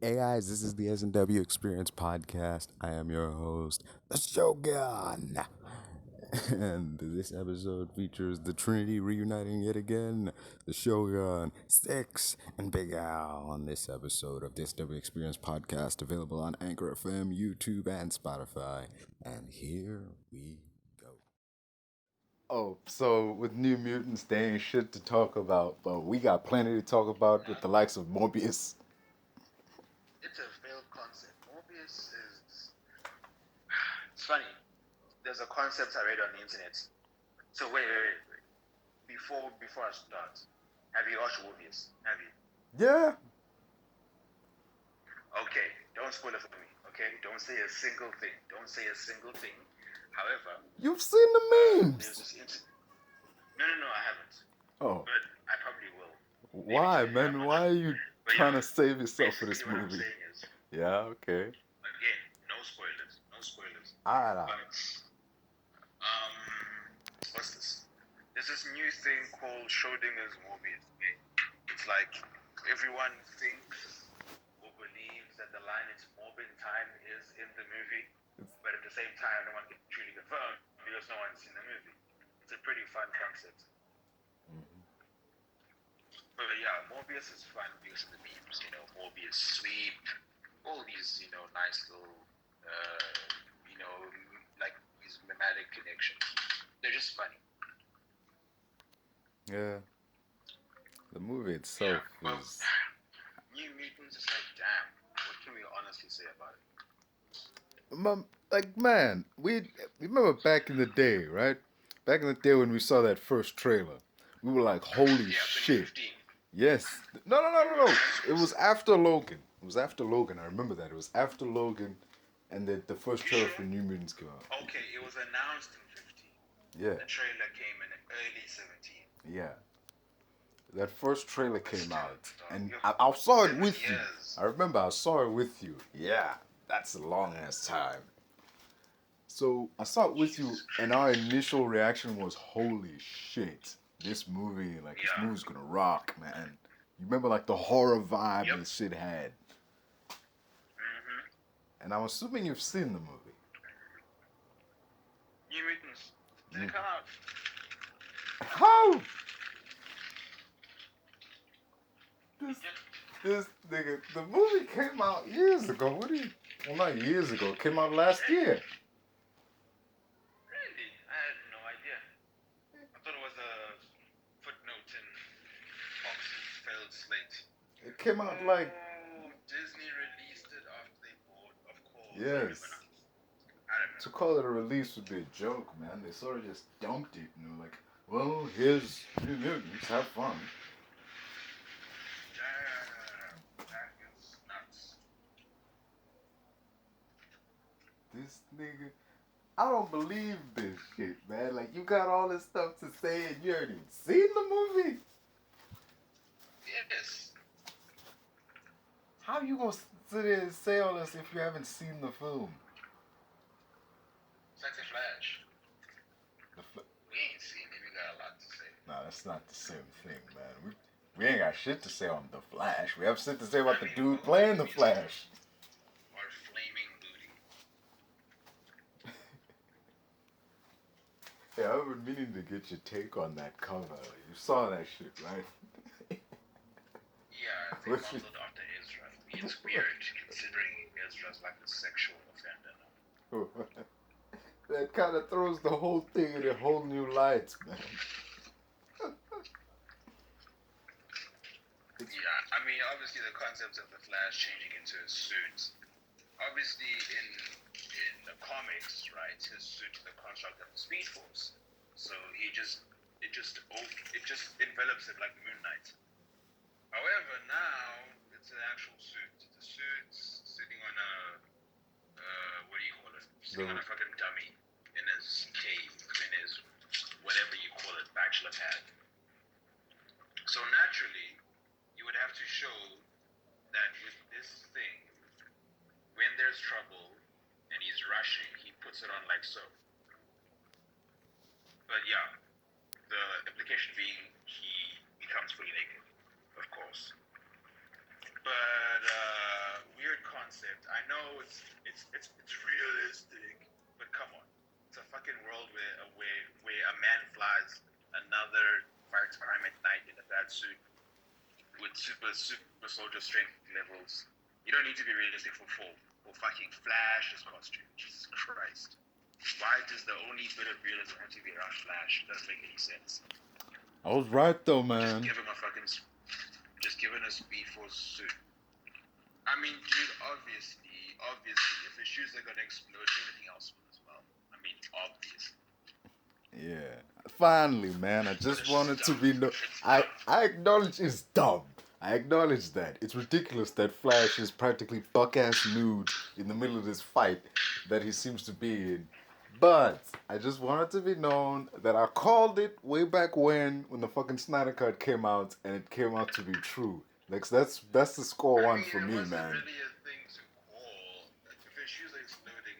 Hey guys, this is the S&W Experience Podcast. I am your host, the Shogun. And this episode features the Trinity reuniting yet again. The Shogun Syxx and Big on this episode of the S&W Experience Podcast, available on Anchor FM, YouTube, and Spotify. And here we go. Oh, so with New Mutants, they ain't shit to talk about, but we got plenty to talk about with the likes of Morbius. It's a failed concept. Morbius is. It's funny. There's a concept I read on the internet. So wait. Before I start, have you watched Morbius? Have you? Yeah. Okay. Don't spoil it for me. Okay. Don't say a single thing. However, You've seen the there's memes. this. No. I haven't. Oh. But I probably will. Why, man? Why are you trying to save yourself for this Basically, what I'm movie? saying is, Yeah, okay. again, no spoilers. Alright. But what's this? There's this new thing called Schrodinger's Morbius. Okay? It's like everyone thinks or believes that the line "it's morbid time" is in the movie, but at the same time, no one can truly confirm because no one's seen the movie. It's a pretty fun concept. But yeah, Morbius is fun because of the memes. Morbius sweep, all these nice little like these mimetic connections. They're just funny. Yeah. The movie itself But is. New Mutants is like, damn, what can we honestly say about it? Like, man, we remember back in the day, right? Back in the day when we saw that first trailer, we were like, holy Yeah, shit. 2015. Yes. No. It was after Logan. I remember that. It was after Logan, and the first trailer for New Mutants came out. Okay, it was announced in 15. Yeah. The trailer came in early 17. Yeah. That first trailer came out, and I saw it with you. I remember I saw it with you. Yeah, that's a long ass time. So I saw it with you, and our initial reaction was, "Holy shit! This movie's gonna rock, man." You remember like the horror vibe this shit had. And I'm assuming you've seen the movie. New Mutants. Did it come out? How? This nigga, the movie came out years ago. Well, not years ago. It came out last year. Really? I had no idea. I thought it was a footnote in Fox's failed slate. It came out like. Disney released it after they bought, of course. Yes. I don't know. To call it a release would be a joke, man. They sort of just dumped it and were like, well, here's New Mutants, have fun. That is nuts. This nigga, I don't believe this shit, man. Like, you got all this stuff to say and you already seen the movie? Yes. How you gonna sit there and say all this if you haven't seen the film? It's like the Flash. We ain't seen it. We got a lot to say. Nah, that's not the same thing, man. We ain't got shit to say on the Flash. We have shit to say about the dude playing the Flash. Or flaming booty. Yeah, I've been meaning to get your take on that cover. You saw that shit, right? Yeah, they modeled after Ezra. It's weird considering Ezra's like a sexual offender now. That kind of throws the whole thing in a whole new light, man. Yeah, I mean, obviously the concept of the Flash changing into a suit. Obviously, in the comics, right, his suit is the construct of the Speed Force. So it just envelops it like Moon Knight. However, now it's an actual suit. It's a suit sitting on a what do you call it? Sitting on a fucking dummy in his cave, in his whatever you call it, bachelor pad. So naturally, you would have to show that with this thing, when there's trouble and he's rushing, he puts it on like so. But yeah, the implication being he becomes fully naked, of course. But concept. I know it's realistic, but come on, it's a fucking world where a man flies, another fights crime at night in a bad suit with super soldier strength levels. You don't need to be realistic for fucking Flash's costume. Jesus Christ. Why does the only bit of realism have to be around Flash? It doesn't make any sense. I was right though, man. Just give him a Speed Force suit. I mean, dude, obviously, if the shoes are gonna explode, everything else will as well. I mean, obviously. Yeah. Finally, man. I just wanted to be I acknowledge it's dumb. I acknowledge that. It's ridiculous that Flash is practically buck-ass nude in the middle of this fight that he seems to be in. But I just wanted to be known that I called it way back when the fucking Snyder Cut came out, and it came out to be true. Like that's the score one for me, man. It wasn't really a thing to call. Like, if his shoes are exploding.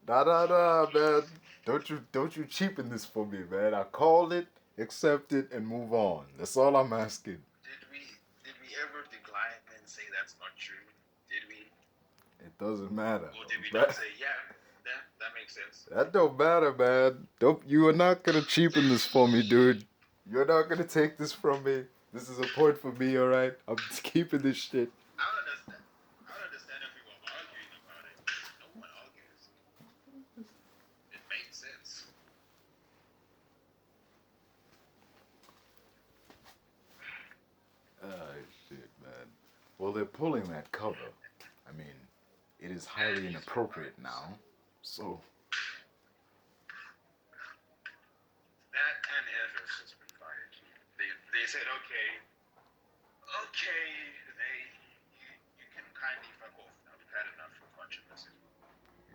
Man. Don't you cheapen this for me, man. I called it, accept it, and move on. That's all I'm asking. Did we ever decline and say that's not true? Did we? It doesn't matter. Or did we not say, yeah, that makes sense? That don't matter, man. You are not gonna cheapen this for me, dude. You're not gonna take this from me. This is a point for me, alright? I'm just keeping this shit. I don't understand if we were arguing about it. No one argues. It made sense. Shit, man. Well, they're pulling that cover. I mean, it is highly inappropriate now. So. That and Ezra has been fired. They said, okay, you can kindly fuck off now. We've had enough of controversy.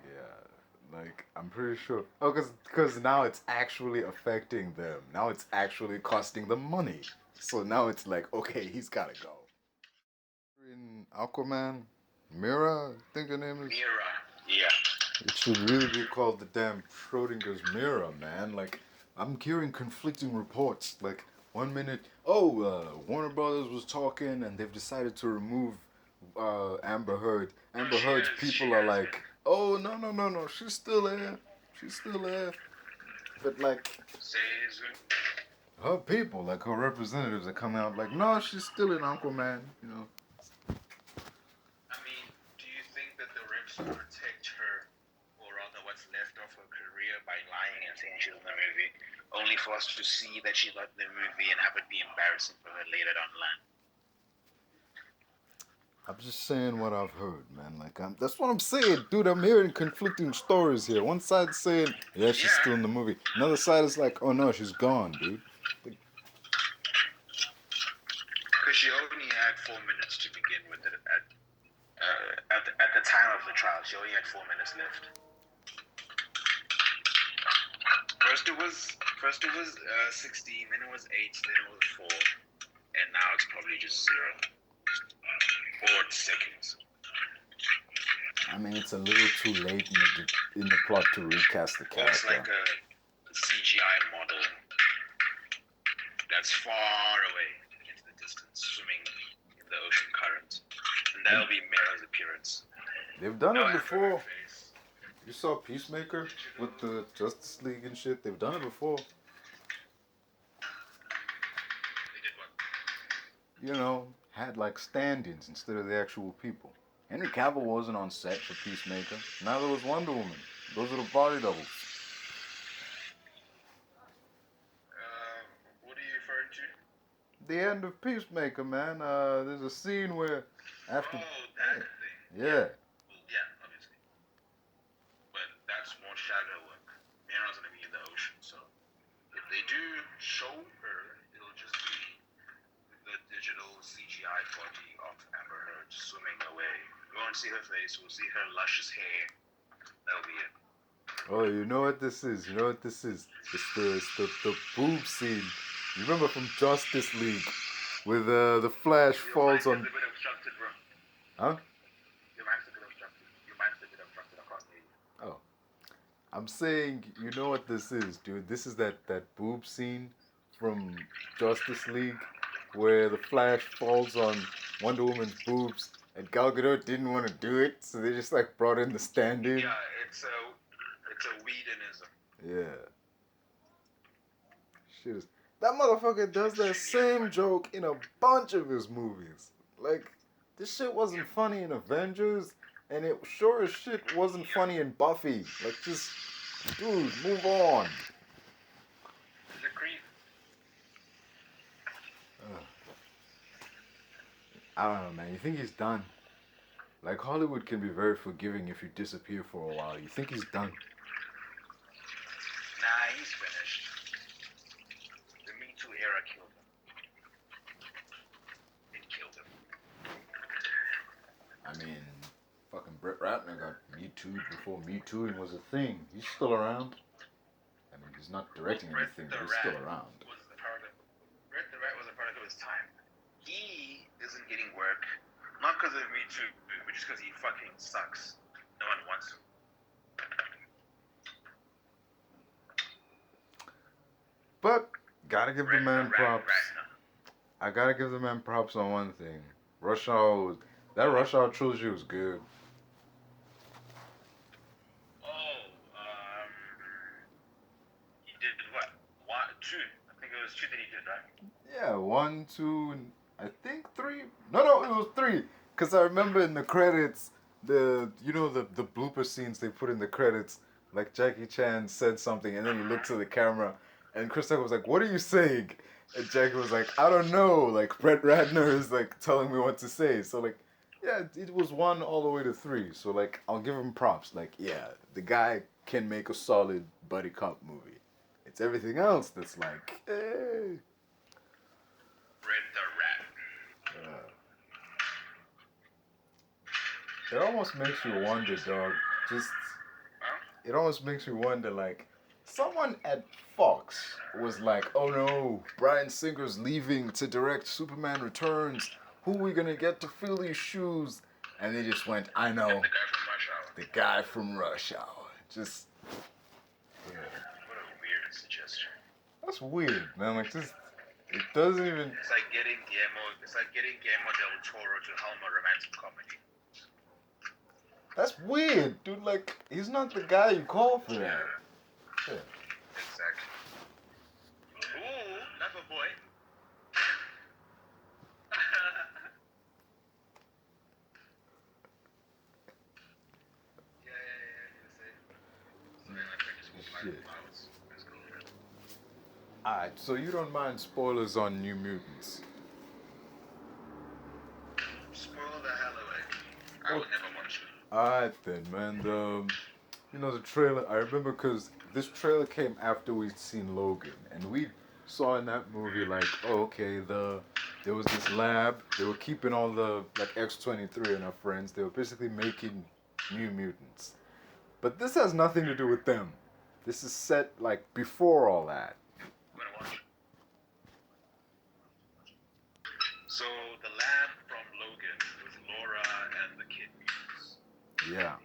Yeah, like, I'm pretty sure. Oh, because now it's actually affecting them. Now it's actually costing them money. So now it's like, okay, he's gotta go. In Aquaman, Mira, I think her name is. Mira, yeah. It should really be called the damn Schrodinger's mirror, man. Like, I'm hearing conflicting reports. Like, 1 minute, Warner Brothers was talking and they've decided to remove Amber Heard. Amber Heard's people are like, oh, no, she's still there. She's still there. But, like, her people, like her representatives, are coming out like, no, she's still in Aquaman, you know. I mean, do you think that the reps protect her, or rather what's left of her career, by lying and saying she's in the movie, only for us to see that she's not in the movie and have it be embarrassing for her later down the line? I'm just saying what I've heard, man. Like, that's what I'm saying, dude. I'm hearing conflicting stories here. One side's saying, yeah, she's still in the movie. Another side is like, oh no, she's gone, dude. Because she only had 4 minutes to begin with it at the time of the trial. She only had 4 minutes left. First it was 16, then it was 8, then it was 4, and now it's probably just 0. Or seconds. I mean, it's a little too late in the plot to recast the character. It's like a CGI model that's far away into the distance, swimming in the ocean current. And that'll be Mira's appearance. They've done it before. You saw Peacemaker with the Justice League and shit. They've done it before. They did what? You know, had like stand-ins instead of the actual people. Henry Cavill wasn't on set for Peacemaker. Neither was Wonder Woman. Those are the body doubles. What are you referring to? The end of Peacemaker, man. There's a scene where after. Oh, that thing. Yeah. Well, yeah, obviously. But that's more shadow work. Mira's gonna be in the ocean, so if they do show her, it'll just be the digital CGI body of Amber Heard swimming away. We won't see her face. We'll see her luscious hair. That'll be it. Oh, you know what this is? It's the boob scene. You remember from Justice League, where the Flash falls on. Huh? Your mind's a bit obstructed across the. Oh, I'm saying, you know what this is, dude? This is that boob scene from Justice League, where the Flash falls on Wonder Woman's boobs, And Gal Gadot didn't want to do it, so they just like brought in the stand-in. Yeah, it's a Whedonism. Yeah. Shit is... That motherfucker does that same joke in a bunch of his movies. Like, this shit wasn't funny in Avengers, and it sure as shit wasn't funny in Buffy. Like, just, dude, move on. He's a creep. I don't know, man. You think he's done? Like, Hollywood can be very forgiving if you disappear for a while. You think he's done? Nah, he's finished. The Me Too era killed him. It killed him. I mean, fucking Brett Ratner got Me Too'd before Me Too'ing was a thing. He's still around. I mean, he's not directing anything, but he's still around. Brett the Rat was a product of his time. He isn't getting work, not because of Me Too, but just because he fucking sucks. No one wants him. But, gotta give the man props. I gotta give the man props on one thing. That Rush Hour trilogy was good. He did what? One, two. I think it was two that he did, right? Yeah, 1, 2, and I think 3. No, it was 3. Cause I remember in the credits, the blooper scenes they put in the credits, like Jackie Chan said something, and then he looked to the camera, and Chris Tucker was like, "What are you saying?" And Jackie was like, "I don't know." Like Brett Ratner is like telling me what to say. So like, yeah, it was 1 all the way to 3. So like, I'll give him props. Like, yeah, the guy can make a solid buddy cop movie. It's everything else that's like, eh. Brett the Rat. It almost makes you wonder, dog. It almost makes you wonder, like, someone at Fox was like, "Oh no, Bryan Singer's leaving to direct Superman Returns. Who are we gonna get to fill these shoes?" And they just went, "I know, the guy from Rush Hour." Just, yeah. What a weird suggestion. That's weird, man. Like, just, it doesn't even. It's like getting Guillermo del Toro to helm a romantic comedy. That's weird, dude. Like, he's not the guy you call for that. Yeah. Exactly. Ooh, that's a boy. Shit. Alright, so you don't mind spoilers on New Mutants? Spoil the hell away. I would never watch it. Alright then, man. The trailer, I remember because this trailer came after we'd seen Logan, and we saw in that movie like, oh, okay, there was this lab, they were keeping all the, like, X-23 and our friends, they were basically making New Mutants. But this has nothing to do with them. This is set, like, before all that. I'm gonna watch. So, the lab from Logan with Laura and the kid mutants. Yeah.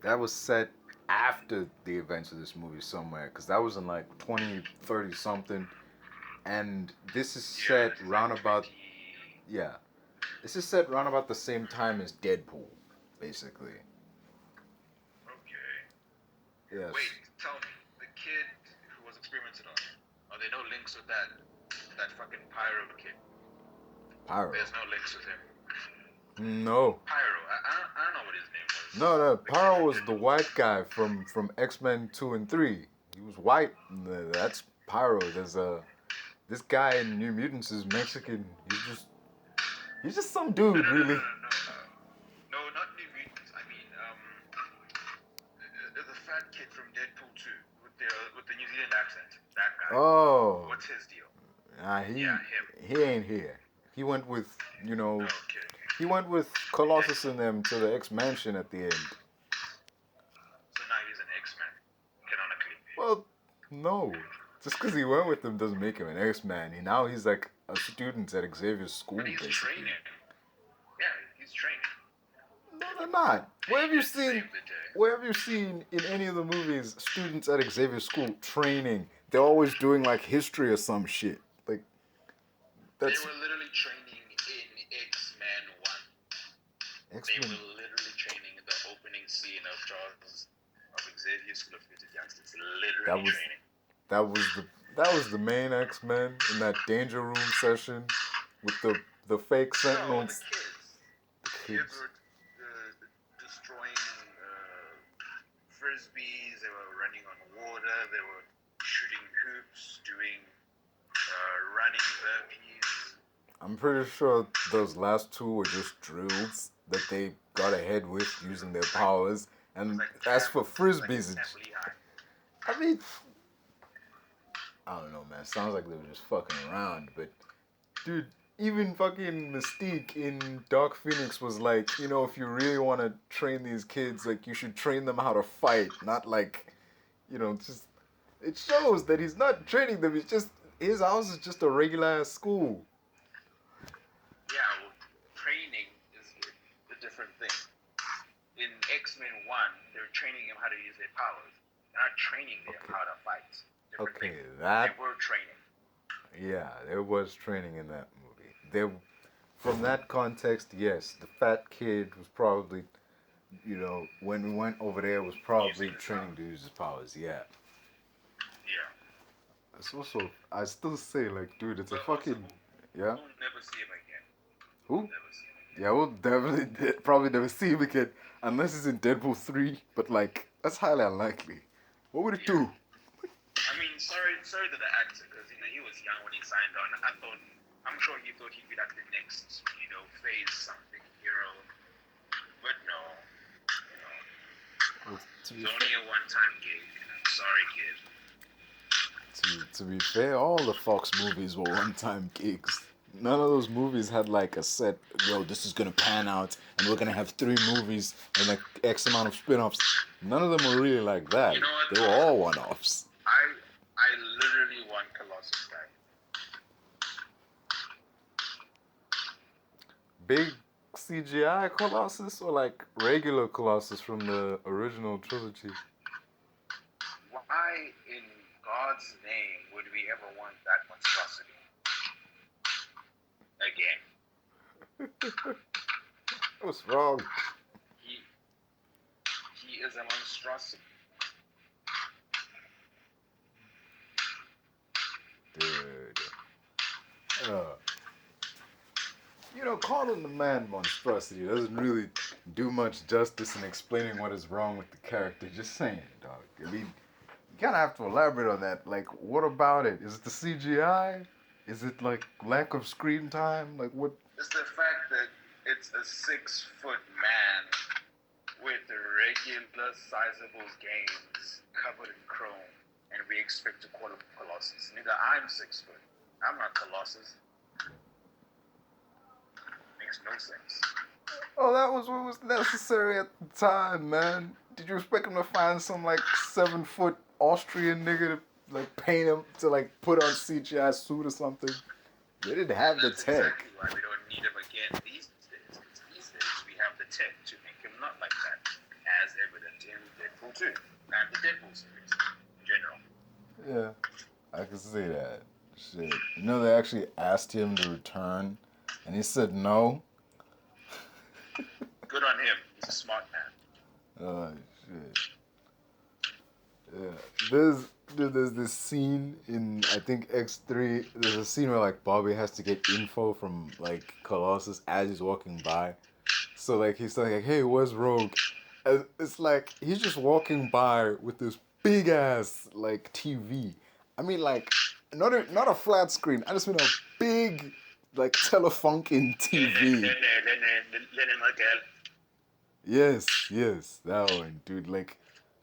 That was set after the events of this movie somewhere, because that was in, like, 2030 something. And this is set round about... Yeah. This is set round about the same time as Deadpool, basically. Okay. Yes. Wait, tell me, the kid who was experimented on, are there no links with that fucking Pyro kid? Pyro? There's no links with him. No. Pyro, I don't know what his name was. No, Pyro was the white guy from X-Men 2 and 3. He was white. That's Pyro. This guy in New Mutants is Mexican. He's just some dude, really. No, not New Mutants. I mean, the fat kid from Deadpool 2 with the New Zealand accent. That guy. Oh. What's his deal? Him. He ain't here. He went with, Okay. he went with Colossus and them to the X-Mansion at the end. So now he's an X-Man, canonically. Well, no. Just because he went with them doesn't make him an X-Man. Now he's like a student at Xavier's school, But he's basically. training. Yeah, he's training. No, they're not. Where have you seen in any of the movies students at Xavier's school training? They're always doing like history or some shit. Like, that's... They were literally training in X-Men They were literally training in the opening scene of Xavier's School of Mutant Youngsters. Literally training. That was the main X-Men in that danger room session with the fake Sentinels. No, the kids were destroying frisbees. They were running on water. They were shooting hoops, doing running burpees. I'm pretty sure those last two were just drills that they got ahead with using their powers. And as for frisbees, I mean, I don't know, man. Sounds like they were just fucking around. But, dude, even fucking Mystique in Dark Phoenix was like, you know, if you really want to train these kids, like, you should train them how to fight, not like, you know, just. It shows that he's not training them. It's just his house is just a regular ass school. Yeah, well, training is a different thing. In X-Men 1, they're training them how to use their powers. They're not training them how to fight. Okay, that... They were training. Yeah, there was training in that movie. There, from that context, yes, the fat kid was probably, you know, when we went over there, was probably training to use his powers. Yeah. Yeah. It's also, I still say, like, dude, it's a fucking... Yeah? We'll never see him again. Who? Yeah, we'll definitely probably never see him again unless it's in Deadpool 3. But like, that's highly unlikely. What would it do? I mean, sorry to the actor, because you know he was young when he signed on. I'm sure he thought he'd be like the next, you know, phase something hero. But no, Well, it's only a one-time gig. I'm sorry, kid. To be fair, all the Fox movies were one-time gigs. None of those movies had like a set, yo, this is gonna pan out and we're gonna have 3 movies and like X amount of spin-offs. None of them were really like that. You know what? They were all one-offs. I literally want Colossus back. Big CGI Colossus or like regular Colossus from the original trilogy? Why in God's name would we ever want that monstrosity? Again. What's wrong? He is a monstrosity. Dude. You know, calling the man monstrosity doesn't really do much justice in explaining what is wrong with the character. Just saying, dog. I mean, you kind of have to elaborate on that. Like, what about it? Is it the CGI? Is it, like, lack of screen time? Like, what? It's the fact that it's a 6-foot man with regular sizable games covered in chrome, and we expect to call him Colossus. Nigga, I'm 6 foot. I'm not Colossus. Makes no sense. Oh, that was what was necessary at the time, man. Did you expect him to find some, like, 7-foot Austrian nigga to, like, paint him to, like, put on CGI suit or something? They didn't have the tech. That's exactly why we don't need him again these days. These days we have the tech to make him not like that, as evident in Deadpool 2 and the Deadpool series in general. Yeah, I can see that. Shit. You know, they actually asked him to return, and he said no. Good on him. He's a smart man. Oh, shit. Yeah. There's this scene in, I think, X3. There's a scene where, like, Bobby has to get info from, like, Colossus as he's walking by. So, like, he's like, hey, where's Rogue? And it's like, he's just walking by with this big-ass, like, TV. I mean, like, not a flat screen. I just mean a big, like, Telefunken TV. Yes, that one, dude. Like,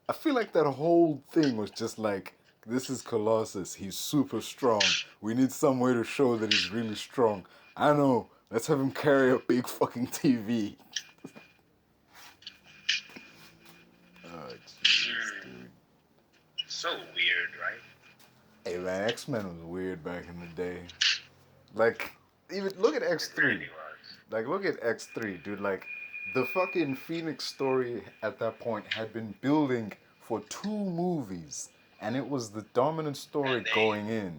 I feel like that whole thing was just like, this is Colossus. He's super strong. We need some way to show that he's really strong. I know. Let's have him carry a big fucking TV. Oh, jeez, dude. So weird, right? Hey, man, X-Men was weird back in the day. Like, even look at X3. It really was. Like, look at X3, dude. Like, the fucking Phoenix story at that point had been building for 2 movies, and it was the dominant story going in.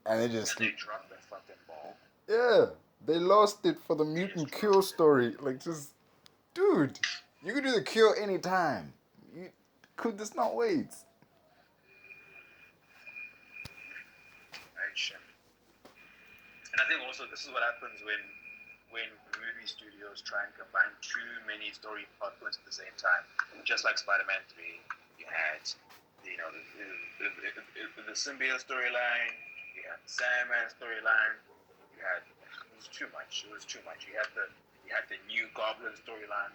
And they just... And they dropped that fucking ball. Yeah, they lost it for the mutant cure story. Like, just... Dude, you can do the cure anytime. Could this not wait? Right, shit. And I think also this is what happens when movie studios try and combine too many story plot points at the same time. Just like Spider-Man 3, you had, you know, the symbiote storyline, you had the Sandman storyline, it was too much. It was too much. You had the new Goblin storyline.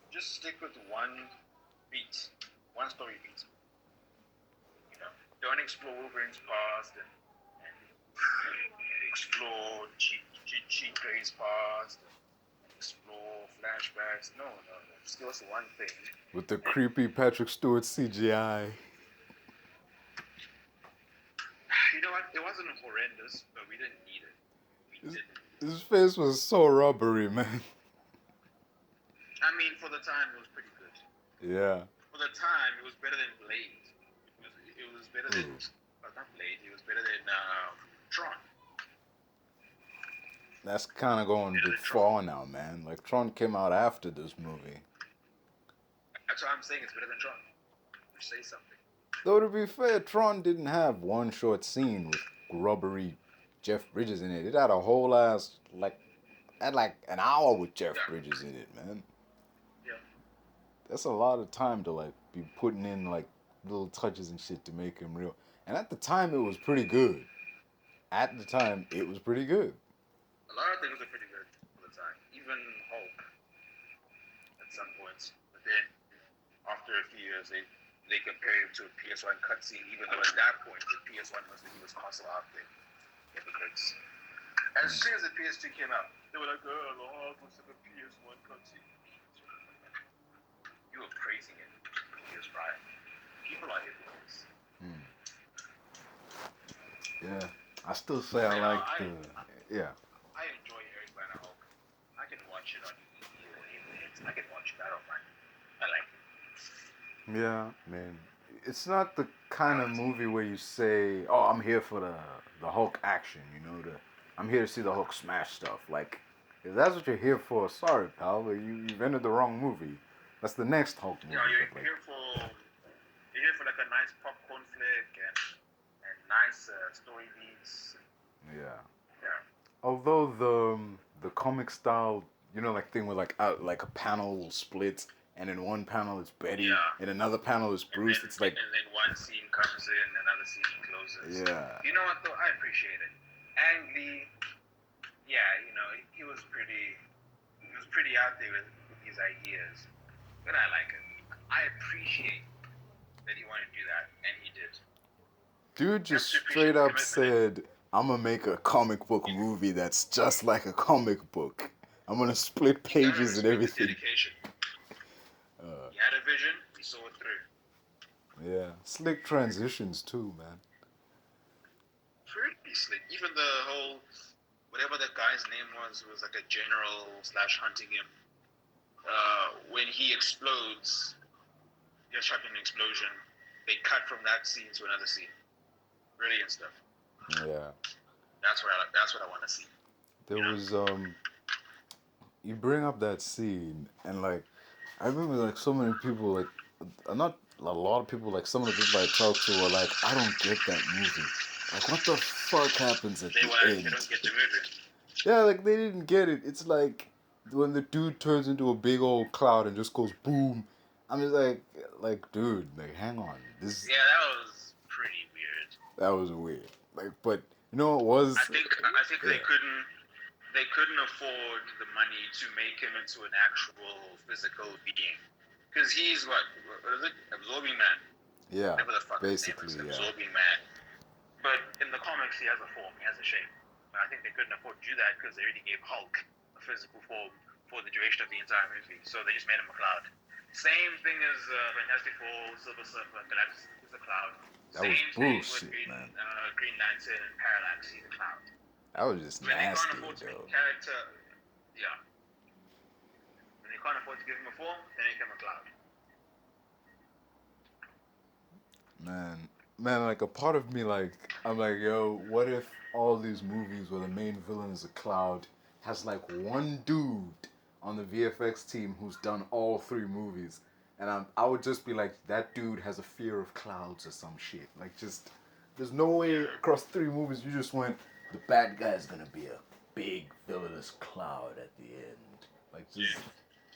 Just stick with one story beat. You know, don't explore Wolverine's past and explore Jean Grey's past, explore flashbacks. No. Just give us one thing. With the creepy Patrick Stewart CGI. You know what? It wasn't horrendous, but we didn't need it. We didn't. His face was so rubbery, man. I mean, for the time, it was pretty good. Yeah. For the time, it was better than Blade. It was better than... not Blade. It was better than Tron. That's kind of going a bit far now, man. Like, Tron came out after this movie. That's why I'm saying it's better than Tron. You say something. Though, to be fair, Tron didn't have one short scene with rubbery Jeff Bridges in it. It had a whole ass, had an hour with Jeff Bridges in it, man. Yeah. That's a lot of time to, be putting in, little touches and shit to make him real. And at the time, it was pretty good. A lot of things were pretty good for the time. Even Hulk at some points. But then, after a few years, they compared him to a PS1 cutscene, even though at that point, the PS1 he was console out there. Hypocrites. As soon as the PS2 came out, they were like, oh, the Hulk looks like a PS1 cutscene. You were praising it years prior. People are hypocrites. Yeah. I still say I enjoy Eric Bana Hulk. I can watch it on TV or anything. I can watch it. I don't mind. I like it. Yeah, man. It's not the kind of movie where you say, oh, I'm here for the Hulk action, I'm here to see the Hulk smash stuff. Like, if that's what you're here for, sorry, pal, but you've entered the wrong movie. That's the next Hulk movie. You're here for like a nice popcorn flick and nice story beats. Yeah. Although the comic style, thing with a panel splits, and in one panel it's Betty, and another panel is Bruce. And then one scene comes in, another scene closes. Yeah. You know what though? I appreciate it. Ang Lee, he was pretty out there with his ideas, but I like it. I appreciate that he wanted to do that, and he did. Dude just straight up said, I'm gonna make a comic book movie that's just like a comic book. I'm gonna split pages and everything. Dedication. He had a vision, we saw it through. Yeah. Slick transitions too, man. Pretty slick. Even the whole, whatever that guy's name was like a general / hunting him. When he explodes, gets shot in an explosion, they cut from that scene to another scene. Brilliant stuff. Yeah. That's what I want to see. There was you bring up that scene, and I remember so many people not a lot of people, some of the people I talked to were like, I don't get that movie. What the fuck happens at the end? They don't get the movie. Yeah, they didn't get it. It's like when the dude turns into a big old cloud and just goes boom. I'm just like dude, hang on. This. Yeah, that was pretty weird. That was weird. But you know what was? I think they couldn't afford the money to make him into an actual physical being, because he's what is it? Absorbing Man. Yeah. Whatever the fuck basically, his name is, Absorbing Man. But in the comics, he has a form. He has a shape. But I think they couldn't afford to do that because they already gave Hulk a physical form for the duration of the entire movie. So they just made him a cloud. Same thing as Fantastic Four, Silver Surfer, Galactus is a cloud. That was bullshit, man. Green Lantern and Parallax, he's a cloud. That was just nasty, When they can't afford to make a character, when they can't afford to give him a form, they make him a cloud. Man, a part of me, I'm like, yo, what if all these movies where the main villain is a cloud has, one dude on the VFX team who's done all 3 movies, and I would just be like, that dude has a fear of clouds or some shit. Like, just there's no way across 3 movies you just went, the bad guy's gonna be a big villainous cloud at the end. Like, just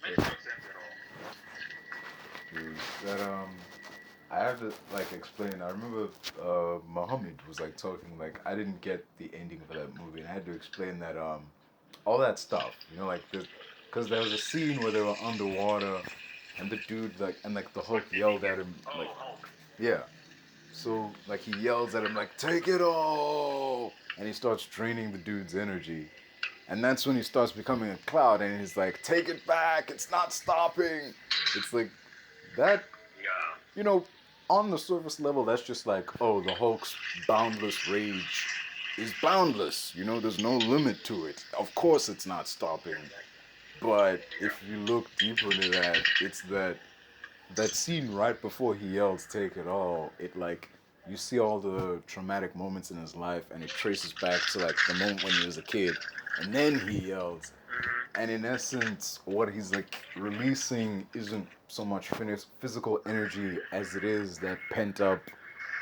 Makes no sense at all. dude, that I have to like explain. I remember Muhammad was like talking like I didn't get the ending for that movie, and I had to explain that all that stuff, like because there was a scene where they were underwater, and the dude like the Hulk yelled at him like yeah, so like he yells at him like take it all, and he starts draining the dude's energy, and that's when he starts becoming a cloud, and he's like take it back, it's not stopping. It's like that. Yeah. On the surface level, that's just like, oh, the Hulk's boundless rage is boundless. There's no limit to it. Of course it's not stopping. But if you look deeper into that, it's that scene right before he yells, take it all, it like, you see all the traumatic moments in his life, and it traces back to like the moment when he was a kid, and then he yells. And in essence, what he's like releasing isn't so much physical energy as it is that pent up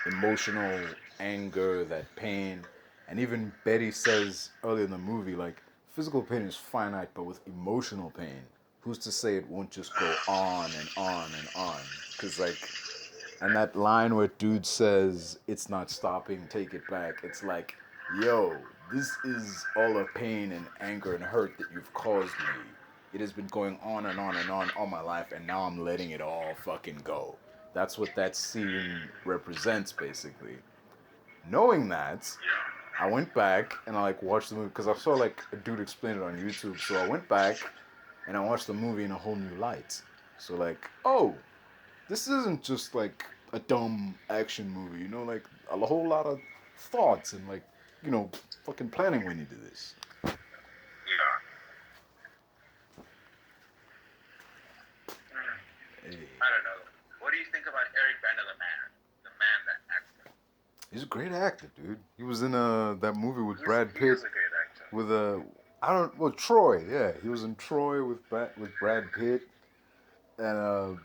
emotional anger, that pain. And even Betty says earlier in the movie, like, physical pain is finite, but with emotional pain, who's to say it won't just go on and on and on? Because, like, and that line where dude says, it's not stopping, take it back, it's like, yo, this is all the pain and anger and hurt that you've caused me. It has been going on and on and on all my life, and now I'm letting it all fucking go. That's what that scene represents, basically. Knowing that, I went back and I like watched the movie because I saw like a dude explain it on YouTube. So I went back and I watched the movie in a whole new light. So like, oh, this isn't just like a dumb action movie, like a whole lot of thoughts and like, fucking planning went into this. Yeah. Hey. I don't know. What do you think about Eric Bana, the man that acted? He's a great actor, dude. He was in that movie with Brad Pitt. He is a great actor. With Troy. Yeah, he was in Troy with Brad Pitt, and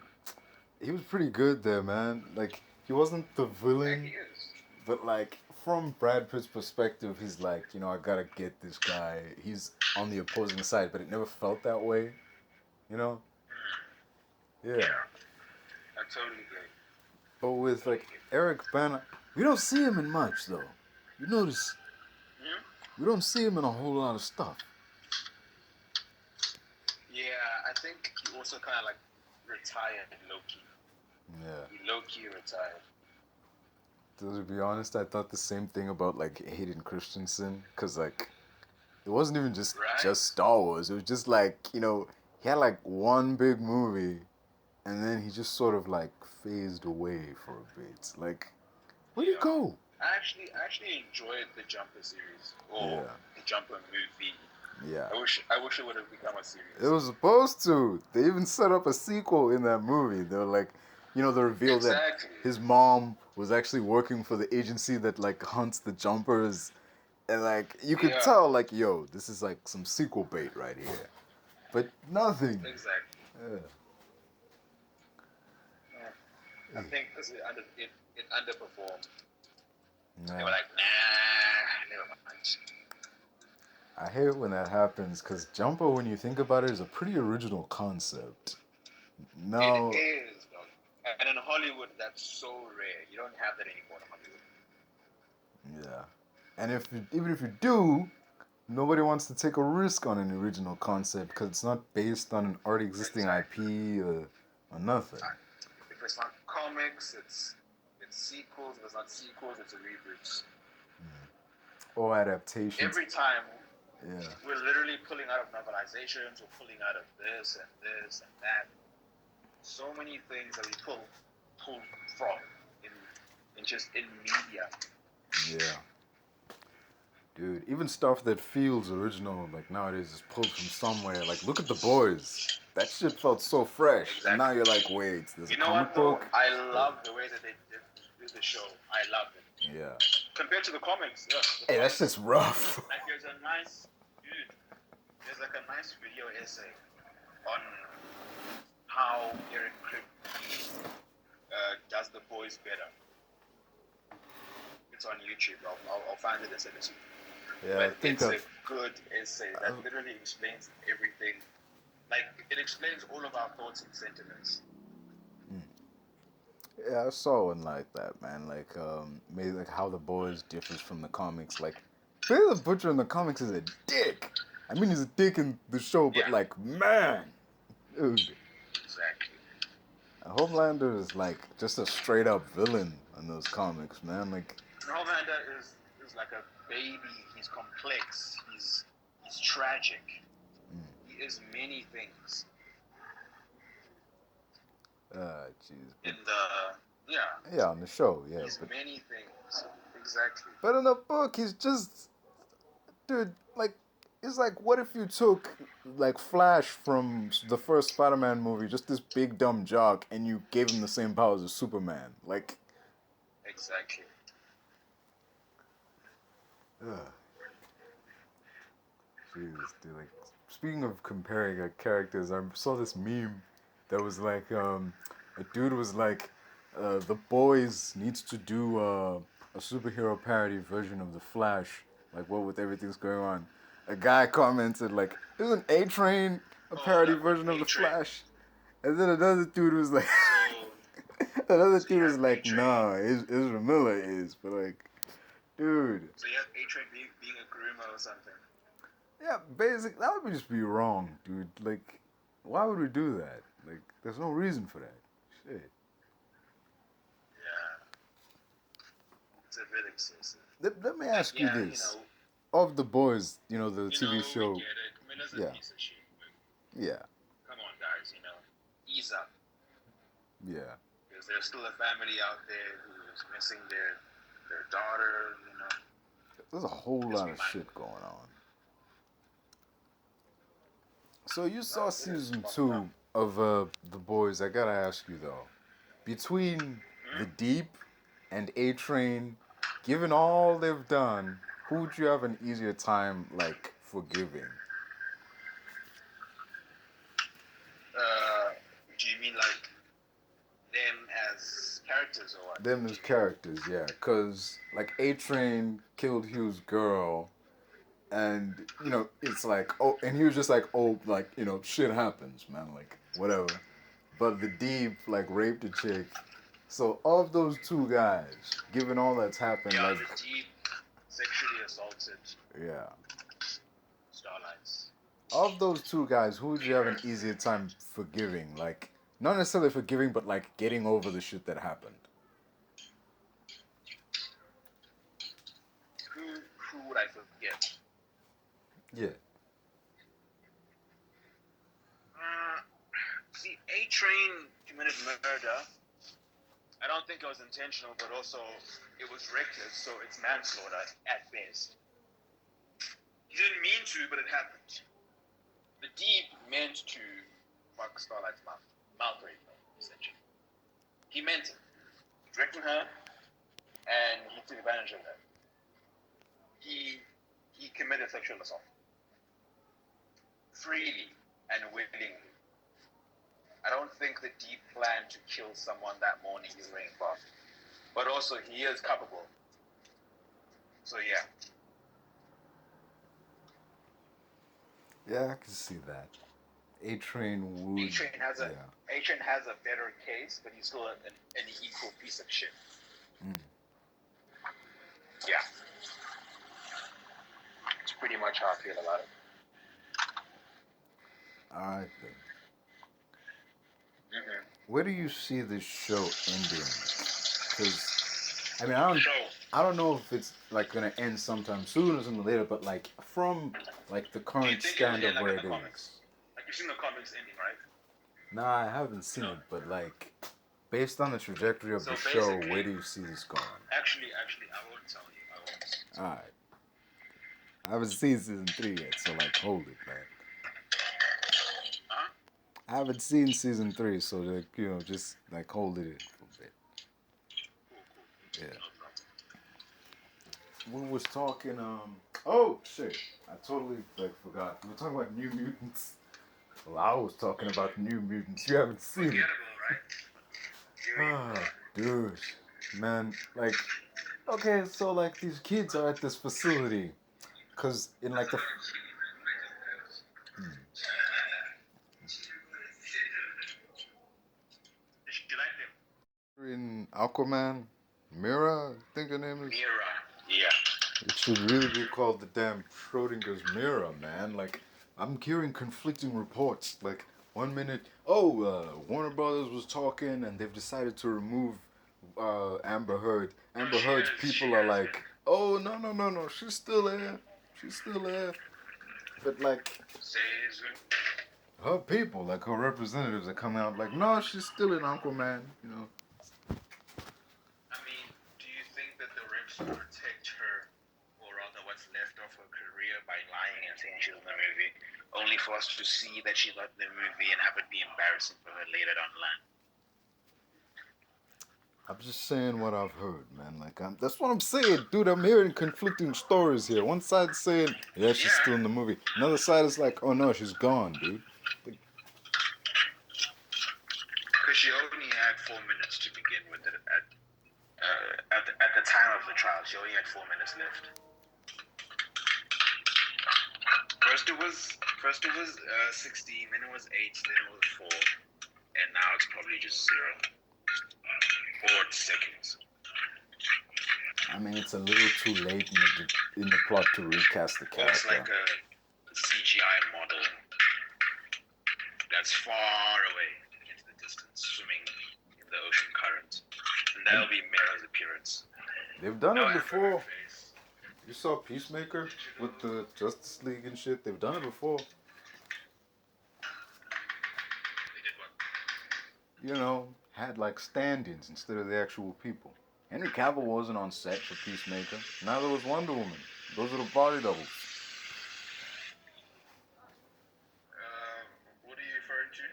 he was pretty good there, man. Like, he wasn't the villain, Yeah, he is. but like from Brad Pitt's perspective, he's like, I gotta get this guy. He's on the opposing side, but it never felt that way, Yeah. Yeah. I totally agree. But with like Eric Bana, we don't see him in much though. You notice we don't see him in a whole lot of stuff. Yeah, I think he also kind of like retired low-key. Yeah. He low-key retired. To be honest, I thought the same thing about like Hayden Christensen, cause like it wasn't even just Star Wars. It was just like he had like one big movie, and then he just sort of like phased away for a bit. Like, where'd he go? I actually enjoyed the Jumper series or the Jumper movie. Yeah. I wish it would have become a series. It was supposed to. They even set up a sequel in that movie. They were like, they revealed that his mom was actually working for the agency that like hunts the Jumpers, and like you could tell like, yo, this is like some sequel bait right here, but nothing. Exactly. Yeah. I think it underperformed. Nah. They were like, nah, never mind. I hate when that happens, because Jumper, when you think about it, is a pretty original concept. No. It is, dog. And in Hollywood, that's so rare. You don't have that anymore in Hollywood. Yeah. And even if you do, nobody wants to take a risk on an original concept, because it's not based on an already existing IP or nothing. If it's not comics, it's sequels. If it's not sequels, it's a reboot. Or adaptations. Every time. Yeah. We're literally pulling out of novelizations, we're pulling out of this and that. So many things that we pull from in media. Yeah. Dude, even stuff that feels original, like nowadays, is pulled from somewhere. Like, look at The Boys. That shit felt so fresh. Exactly. And now you're like, wait, there's a comic book? I love the way that they did the show. I love it. Yeah. Compared to the comics, hey, that's just rough. Like there's like a nice video essay on how Eric Kripke does The Boys better. It's on YouTube. I'll find it and send it to you. Yeah, But it's a good essay that literally explains everything. Like, it explains all of our thoughts and sentiments. Yeah, I saw one like that, man. Like, maybe like how The Boys differs from the comics. Like, Billy the Butcher in the comics is a dick. I mean, he's a dick in the show, but like, man, dude. Exactly. Homelander is like just a straight up villain in those comics, man. Like, Homelander is like a baby. He's complex. He's tragic. He is many things. jeez. In the yeah, on the show, yeah. He's many things. Exactly. But in the book, he's just, dude. Like, it's like, what if you took like Flash from the first Spider-Man movie, just this big dumb jock, and you gave him the same powers as Superman? Like, exactly. Jesus, dude. Like, speaking of comparing characters, I saw this meme that was like, a dude was like, the Boys needs to do a superhero parody version of the Flash. Like, what with everything's going on? A guy commented like, "Isn't A Train a parody version of the Flash?" And then another dude was like, "Nah, Ezra Miller is." But like, dude. So you have A Train being a groomer or something. Yeah, basic. That would just be wrong, dude. Like, why would we do that? Like, there's no reason for that. Shit. Yeah. It's a bit excessive. Let me ask you this. Of The Boys, the TV show. We get it. Miller's a piece of shit. Yeah. Come on, guys, ease up. Yeah. Because there's still a family out there who's missing their daughter, There's a whole lot of shit going on. So you saw season 2 of The Boys. I gotta ask you though, between The Deep and A Train, given all they've done, who would you have an easier time like forgiving? Do you mean like them as characters or what? Them as characters, yeah. Cause like A Train killed Hugh's girl, and it's like, oh, and he was just like, oh, like, shit happens, man, like whatever. But The Deep like raped a chick. So of those two guys, given all that's happened, yeah, like The Deep sexually assaulted. Yeah. Starlights. Of those two guys, who would you have an easier time forgiving? Like, not necessarily forgiving, but like getting over the shit that happened. Who would I forget? Yeah. See, A Train committed murder. I don't think it was intentional, but also it was reckless, so it's manslaughter at best. He didn't mean to, but it happened. The Deep meant to fuck Starlight's mouth rape, essentially. He meant it. He threatened her, and he took advantage of her. He committed sexual assault. Freely and willingly. I don't think the Deep planned to kill someone that morning he's laying back. But also, he is culpable. So, yeah. Yeah, I can see that. A Train would. A-Train has a better case, but he's still an equal piece of shit. Yeah. That's pretty much how I feel about it. Alright then. Where do you see this show ending? Because, I mean, I don't know if it's like gonna end sometime soon or something later, but like from like the current stand of where it is. Like you've seen the comics ending, right? Nah, I haven't seen it, but like based on the trajectory of the show, where do you see this going? Actually, I won't tell you. Alright. I haven't seen season 3 yet, so like hold it, man. I haven't seen season 3, so like, just like hold it in for a bit. Yeah. We was talking, oh shit, I totally like forgot. We were talking about New Mutants. Well, I was talking about New Mutants. You haven't seen it. Forgettable, right? Ah, dude, man, like, okay, so like these kids are at this facility, cause in like the Did you like them? in Aquaman, Mira, I think her name is. Mira. Yeah. It should really be called the damn Schrodinger's mirror, man. Like, I'm hearing conflicting reports. Like, one minute, Warner Brothers was talking and they've decided to remove Amber Heard. Amber Heard's people are like, oh, no, no, no, no, she's still there. She's still there. But, like, Says her people, like her representatives, are coming out like, no, she's still in Aquaman, you know. I mean, do you think that the reps protect her, or rather what's left of her career, by lying and saying she's in the movie, only for us to see that she's not in the movie and have it be embarrassing for her later down the line? I'm just saying what I've heard, man. Like, that's what I'm saying, dude. I'm hearing conflicting stories here. One side's saying, yeah, she's still in the movie. Another side is like, oh no, she's gone, dude. Because she only had 4 minutes to begin with it at the time of the trial. She only had 4 minutes left. First it was 16, then it was 8, then it was 4, and now it's probably just 0 or seconds. I mean, it's a little too late in the plot to recast the character. It's like a CGI model that's far away into the distance, swimming in the ocean current, and that'll be Mera's appearance. They've done it before. You saw Peacemaker with the Justice League and shit. They've done it before. They did what? You know, had like stand-ins instead of the actual people. Henry Cavill wasn't on set for Peacemaker. Neither was Wonder Woman. Those are the body doubles. What are you referring to?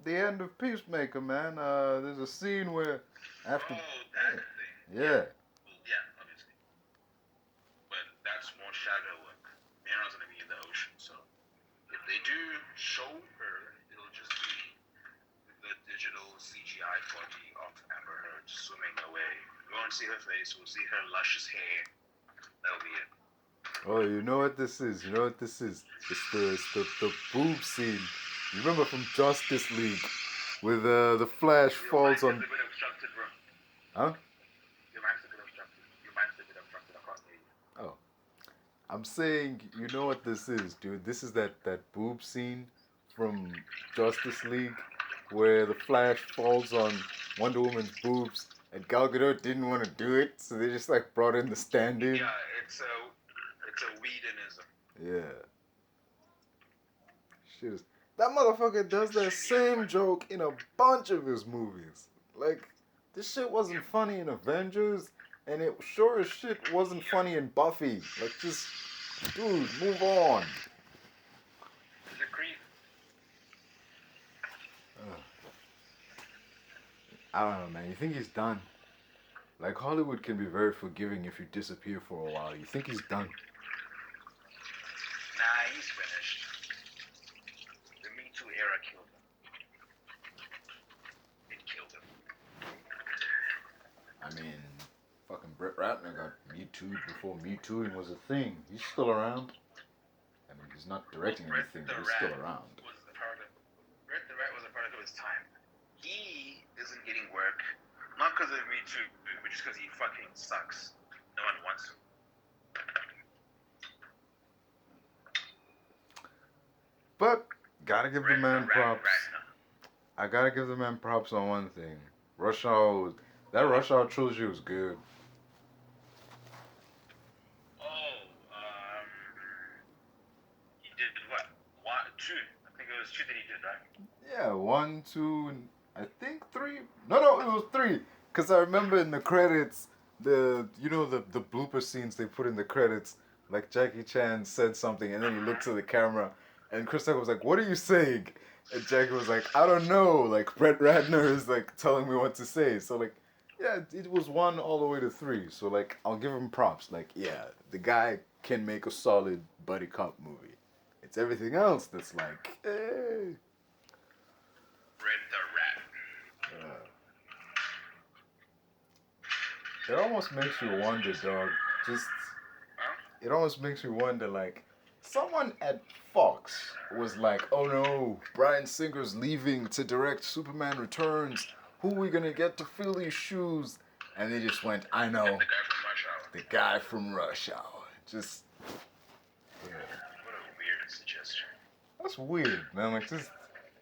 The end of Peacemaker, man. There's a scene where after. Oh, that thing. Yeah. Well, yeah, obviously. But that's more shadow work. Mera's gonna be in the ocean, so if they do show her, it'll just be the digital CGI body of Amber Heard swimming away. We won't see her face. We'll see her luscious hair. That'll be it. Oh, you know what this is? You know what this is? It's the boob scene. You remember from Justice League, where the Flash falls on. Your mind's a bit obstructed, bro. Huh? Your mind's a bit obstructed. Your mind's a bit obstructed. I can't hear you. Oh, I'm saying, you know what this is, dude? This is that boob scene from Justice League, where the Flash falls on Wonder Woman's boobs, and Gal Gadot didn't want to do it, so they just like brought in the stand-in. Yeah, it's a Whedonism. Yeah. Shit is. That motherfucker does that same joke in a bunch of his movies. Like, this shit wasn't funny in Avengers, and it sure as shit wasn't funny in Buffy. Like, just, dude, move on. He's a creep. I don't know, man. You think he's done? Like, Hollywood can be very forgiving if you disappear for a while. You think he's done? Nah, he's finished. The Me Too era killed him. It killed him. I mean, fucking Brett Ratner got Me Too'd before Me Too'ing was a thing. He's still around. I mean, he's not directing anything, but he's still around. Brett the Rat was a product of his time. He isn't getting work, not because of Me Too, but just because he fucking sucks. No one wants him. But, gotta give the man props. Ratner. I gotta give the man props on one thing. That Rush Hour trilogy was good. He did what? 1, 2. I think it was 2 that he did, right? Yeah, 1, 2, and I think 3. No, it was 3. Cause I remember in the credits, the blooper scenes they put in the credits, like Jackie Chan said something, and then he looked to the camera, and Chris Tucker was like, "What are you saying?" And Jackie was like, "I don't know." Like Brett Ratner is like telling me what to say. So like, yeah, it was 1 all the way to 3. So like, I'll give him props. Like, yeah, the guy can make a solid buddy cop movie. It's everything else that's like, hey. Red the Rat. It almost makes you wonder, dog. It almost makes you wonder, like, someone at Fox was like, oh no, Bryan Singer's leaving to direct Superman Returns. Who are we gonna get to fill these shoes? And they just went, I know, The guy from Rush Hour. the guy from Rush Hour. Just, yeah. What a weird suggestion. That's weird, man. Like, just,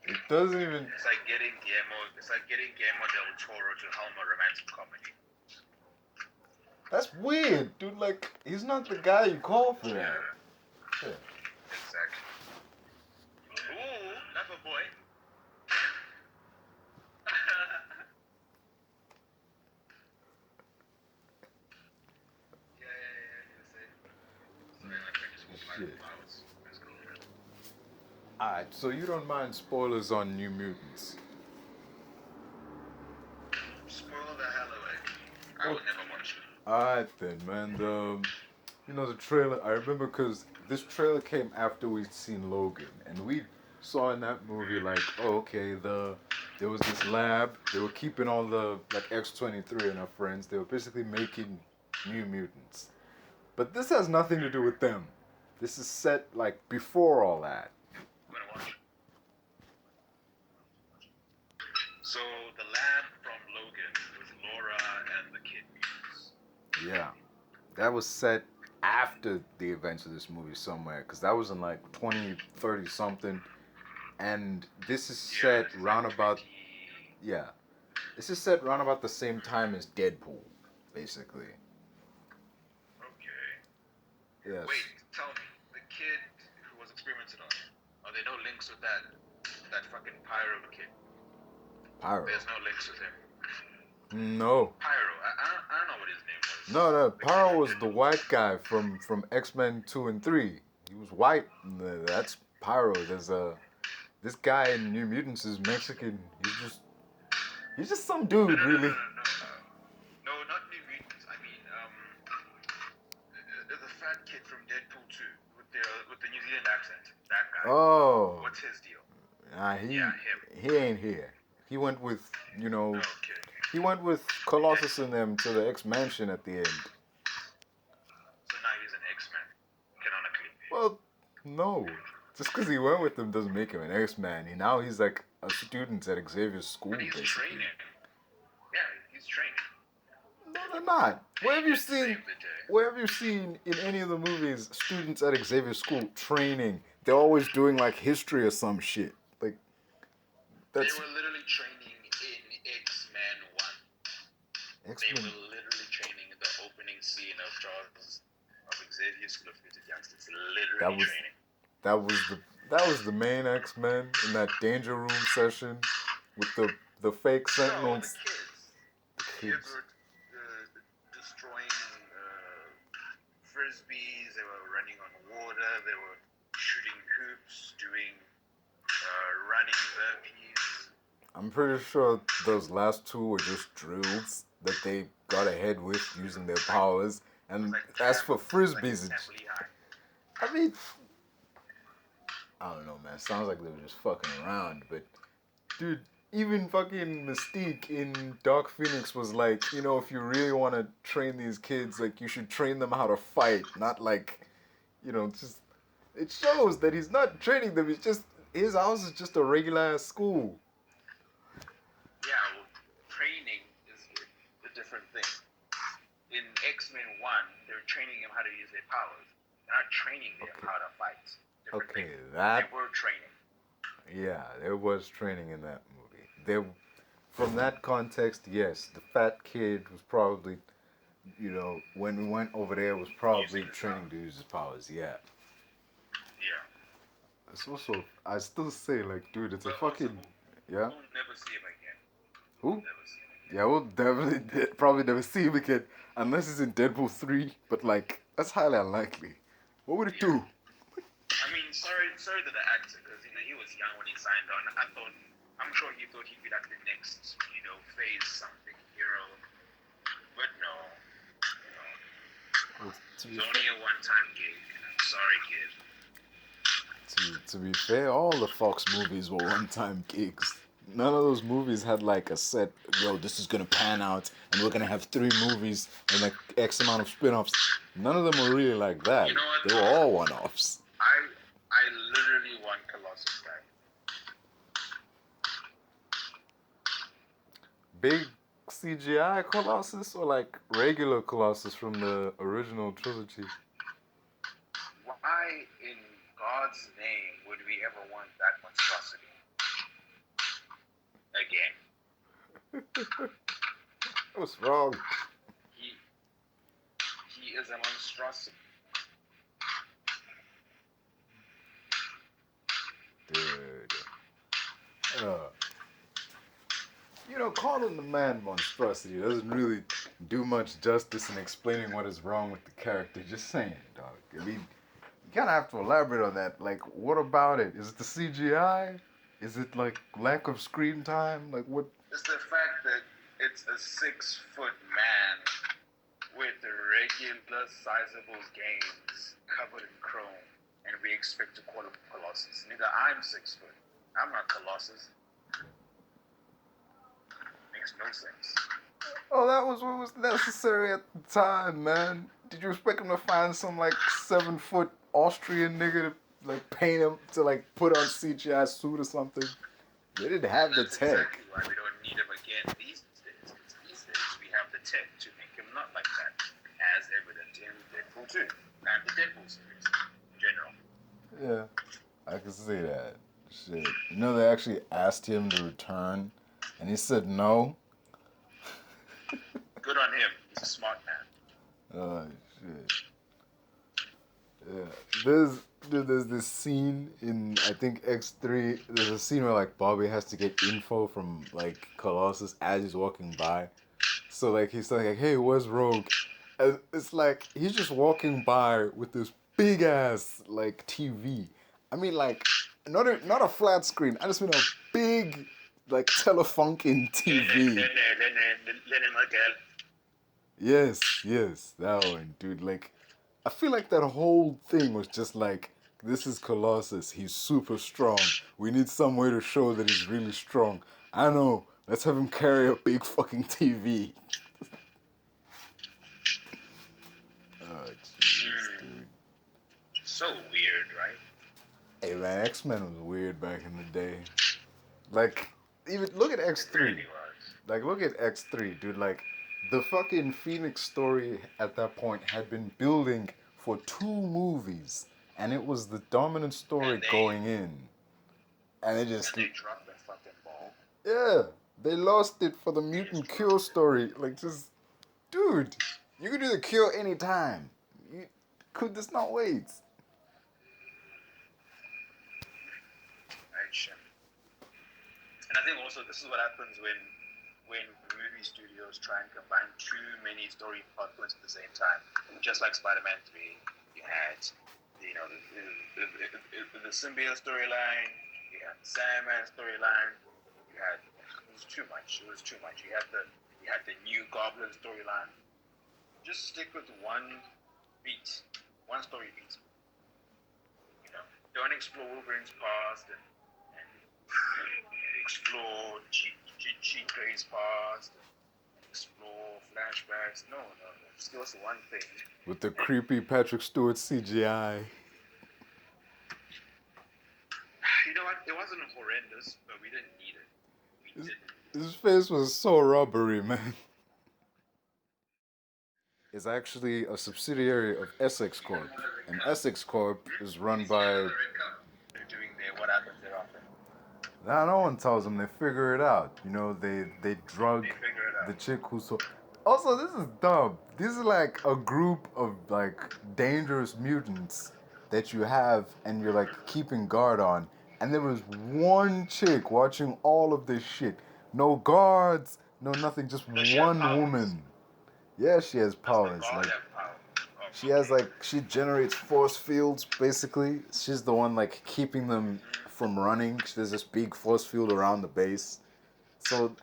it doesn't even. It's like getting Guillermo del Toro to helm a romantic comedy. That's weird, dude. Like, he's not the guy you call for that. Yeah. Exactly. Ooh, that's a boy. Shit. Alright, so you don't mind spoilers on New Mutants? Spoil the hell away. I would never watch it. Alright then, man. The trailer, I remember because this trailer came after we'd seen Logan, and we saw in that movie, like, oh, okay, there was this lab, they were keeping all the, like, X-23 and our friends, they were basically making New Mutants. But this has nothing to do with them. This is set, like, before all that. I'm gonna watch. So, the lab from Logan with Laura and the kid mutants. Yeah. That was set after the events of this movie somewhere, because that was in, like, 2030 something. And this is set round about... Yeah. This is set round about the same time as Deadpool, basically. Okay. Yes. Wait, tell me, the kid who was experimented on, are there no links with that fucking Pyro kid? Pyro. There's no links with him. No. Pyro, I don't know what his name was. No, Pyro was the white guy from X-Men 2 and 3. He was white. That's Pyro. This guy in New Mutants is Mexican. He's just some dude, really. No, not New Mutants. I mean, the fat kid from Deadpool 2 with the New Zealand accent. That guy. Oh. What's his deal? Him. He ain't here. He went with, Okay. he went with Colossus and them to the X-Mansion at the end. So now he's an X-Man, canonically. Well, no. Just because he went with them doesn't make him an X-Man. Now he's like a student at Xavier's school, But he's basically. training. Yeah, he's training. No, they're not. Where have you seen? Save the day. Where have you seen in any of the movies students at Xavier's school training? They're always doing like history or some shit. Like that's They were literally training in X-Men 1. X-Men. They were literally training in the opening scene of Xavier's School of Future Youngsters. Literally training. That was the main X-Men in that danger room session with the fake No, Sentinels. the kids. The kids were destroying frisbees. They were running on water. They were shooting hoops, doing running burpees. I'm pretty sure those last two were just drills that they got ahead with using their powers. And as for frisbees, I mean, I don't know, man. Sounds like they were just fucking around. But, dude, even fucking Mystique in Dark Phoenix was like, if you really want to train these kids, like, you should train them how to fight. Not like, just... It shows that he's not training them. It's just... His house is just a regular school. Yeah, well, training is a different thing. In X-Men 1, they were training him how to use their powers. They're not training them how to fight. Okay, They were training. Yeah, there was training in that movie. From that context, yes, the fat kid was probably, when we went over there, was probably training to use his powers. Yeah. Yeah. It's also, I still say, like, dude, it's a fucking, yeah. We'll never see him again. Who? Never see him again. Yeah, we'll definitely probably never see him again unless it's in Deadpool 3. But like, that's highly unlikely. What would it do? I mean, sorry to the actor, because he was young when he signed on. I'm sure he thought he'd be like the next, phase something hero. But no. Well, It's only a one-time gig. Sorry, kid. to To be fair, all the Fox movies were one-time gigs. None of those movies had like a set, yo, this is gonna pan out and we're gonna have 3 movies and like X amount of spin-offs. None of them were really like that. You know what, They were all one-offs. I literally want Colossus back. Big CGI Colossus or like regular Colossus from the original trilogy? Why in God's name would we ever want that monstrosity again? What's wrong? He is a monstrosity. Dude. You know, calling the man monstrosity doesn't really do much justice in explaining what is wrong with the character. Just saying, dog. I mean, you kind of have to elaborate on that. Like, what about it? Is it the CGI? Is it, like, lack of screen time? Like, what? It's the fact that it's a 6-foot man with the regular sizable games covered in chrome, and we expect to call him Colossus. Nigga, I'm 6 foot. I'm not Colossus. Makes no sense. Oh, that was what was necessary at the time, man. Did you expect him to find some, like, 7-foot Austrian nigga to, like, paint him to, like, put on CGI suit or something? They didn't have the That's tech. exactly why we don't need him again these days. These days we have the tech to make him not like that, as evident in Deadpool 2 and the Deadpool series in general. Yeah, I can see that. Shit. You know, they actually asked him to return, and he said no. Good on him. He's a smart man. Oh, shit. Yeah. There's this scene in, I think, X3. There's a scene where, like, Bobby has to get info from, like, Colossus as he's walking by. So, like, he's like, hey, where's Rogue? And it's like, he's just walking by with this big-ass, like, TV. I mean, like, not a flat screen. I just mean a big, like, Telefunken TV. Yes, that one, dude. Like, I feel like that whole thing was just like, this is Colossus. He's super strong. We need some way to show that he's really strong. I know. Let's have him carry a big fucking TV. Oh, jeez, dude. So weird, right? Hey, man, X-Men was weird back in the day. Like, even look at It X3. really was. Like, look at X3, dude. Like, the fucking Phoenix story at that point had been building for 2 movies, and it was the dominant story going in. And it just... And they dropped the fucking ball. Yeah, they lost it for the mutant cure story. Like, just... Dude, you can do the cure anytime. You could just not wait. Right, shit. And I think also this is what happens when movie studios try and combine too many story plot points at the same time. Just like Spider-Man 3, you had, you know, the symbiote storyline, you had the Sandman storyline, it was too much. You had the new Goblin storyline. Just stick with one story beat. You know, don't explore Wolverine's past and explore Jean Grey's past, explore flashbacks. No. Just give us one thing. With the creepy Patrick Stewart CGI. You know what? It wasn't horrendous, but we didn't need it. His face was so rubbery, man. It's actually a subsidiary of Essex Corp. And Essex Corp is run by... They're doing what happens thereafter. Nah, no one tells them. They figure it out. You know, they drug They figure it out. the chick who so... Also, this is dumb. This is like a group of, like, dangerous mutants that you have and you're, like, keeping guard on. And there was one chick watching all of this shit. No guards, no nothing, just one woman. Yeah, she has powers. Like, she has, like, she generates force fields, basically. She's the one, like, keeping them from running. There's this big force field around the base. So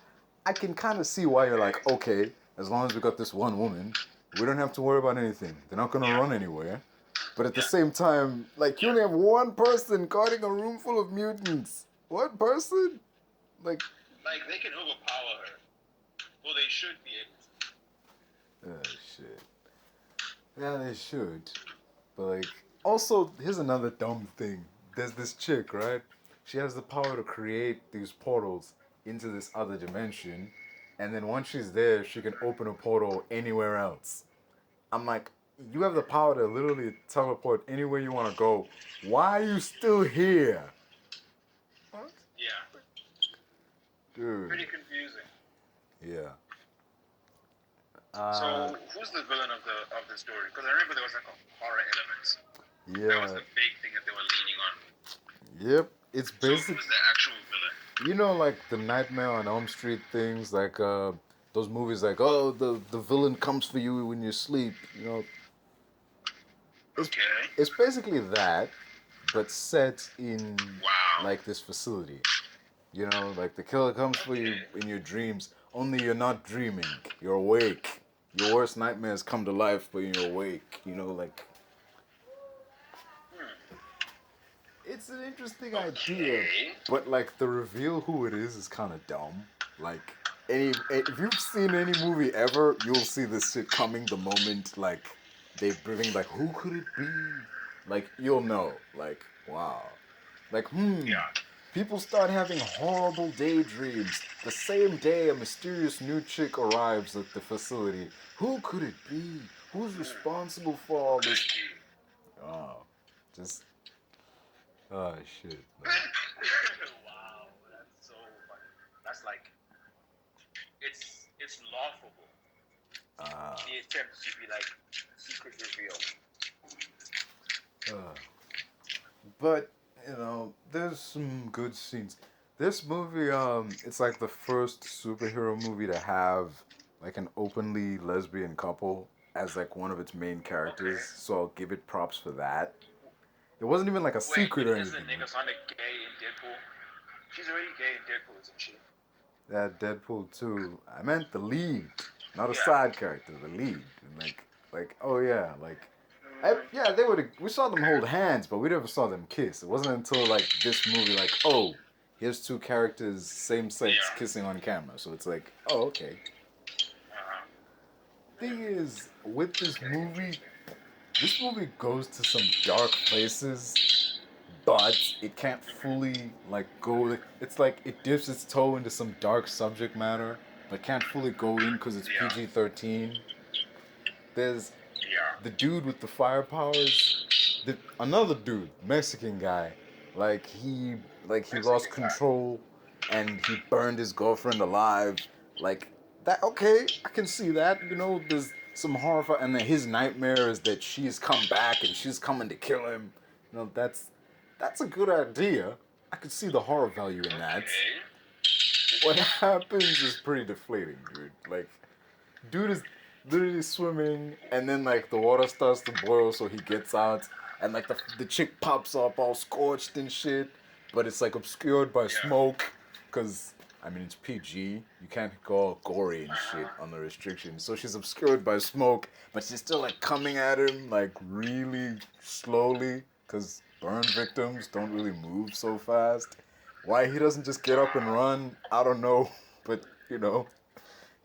I can kind of see why you're like, okay, as long as we got this one woman, we don't have to worry about anything. They're not going to run anywhere. But at the same time, like, you only have one person guarding a room full of mutants. One person? Like they can overpower her. Well, they should be able to. oh shit. Yeah, they should. But like, also, here's another dumb thing. There's this chick, right? She has the power to create these portals into this other dimension, and then once she's there, she can open a portal anywhere else. I'm like, you have the power to literally teleport anywhere you want to go. Why are you still here? What? Yeah. Dude. Pretty confusing. Yeah. So who's the villain of the story? Because I remember there was like a horror element. That was Yeah. the big thing that they were leaning on. Yep. It's So basic. who's the actual villain? You know, like the Nightmare on Elm Street things, like those movies, like, oh, the villain comes for you when you sleep. You know, Okay. it's basically that, but set in Wow. like this facility. You know, like the killer comes for you in your dreams. Only you're not dreaming. You're awake. Your worst nightmares come to life, but you're awake. You know, like. It's an interesting idea, but like the reveal who it is kind of dumb. Like if you've seen any movie ever, you'll see this shit coming the moment like they bring like who could it be? Like you'll know. Like wow. Like Yeah. People start having horrible daydreams. The same day a mysterious new chick arrives at the facility. Who could it be? Who's responsible for all this? Oh, just oh shit. Wow, that's so funny. That's like it's laughable. The attempt to be like secret reveal. But you know, there's some good scenes. This movie, it's like the first superhero movie to have like an openly lesbian couple as like one of its main characters. Okay. So I'll give it props for that. It wasn't even like a secret or Isn't anything. Negasonic gay in Deadpool? She's already gay in Deadpool, isn't she? That Deadpool 2. I meant the lead, not a Yeah. side character. The lead, and like oh yeah, like. Yeah, they would. We saw them hold hands, but we never saw them kiss. It wasn't until like this movie, like, oh, here's two characters, same sex, kissing on camera. So it's like, oh, okay. Thing is, with this movie goes to some dark places, but it can't fully like go. It's like it dips its toe into some dark subject matter, but can't fully go in because it's PG-13. There's the dude with the fire powers, another dude, Mexican guy, like he lost control and he burned his girlfriend alive, like that. Okay, I can see that. You know, there's some horror, and then his nightmare is that she's come back and she's coming to kill him. You know, that's a good idea. I could see the horror value in that. What happens is pretty deflating, dude. Like, dude is literally swimming, and then like the water starts to boil, so he gets out, and like the chick pops up all scorched and shit, but it's like obscured by smoke, cause I mean it's PG, you can't go all gory and shit on the restrictions, so she's obscured by smoke, but she's still like coming at him like really slowly, cause burn victims don't really move so fast. Why he doesn't just get up and run, I don't know, but you know.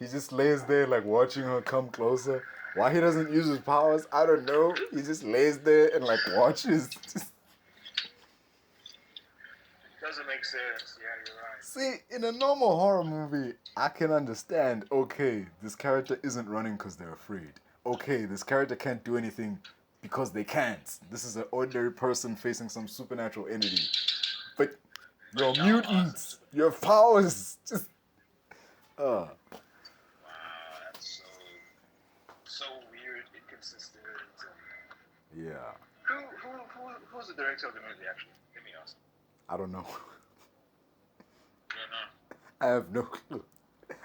He just lays there like watching her come closer. Why he doesn't use his powers, I don't know. He just lays there and like watches. Doesn't make sense. Yeah, you're right. See, in a normal horror movie, I can understand, okay, this character isn't running because they're afraid. Okay, this character can't do anything because they can't. This is an ordinary person facing some supernatural entity. But you're mutants. You have powers. Just Wow, that's so weird, inconsistent. yeah. Who's the director of the movie actually? Let me ask. I don't know. I don't know. I have no clue.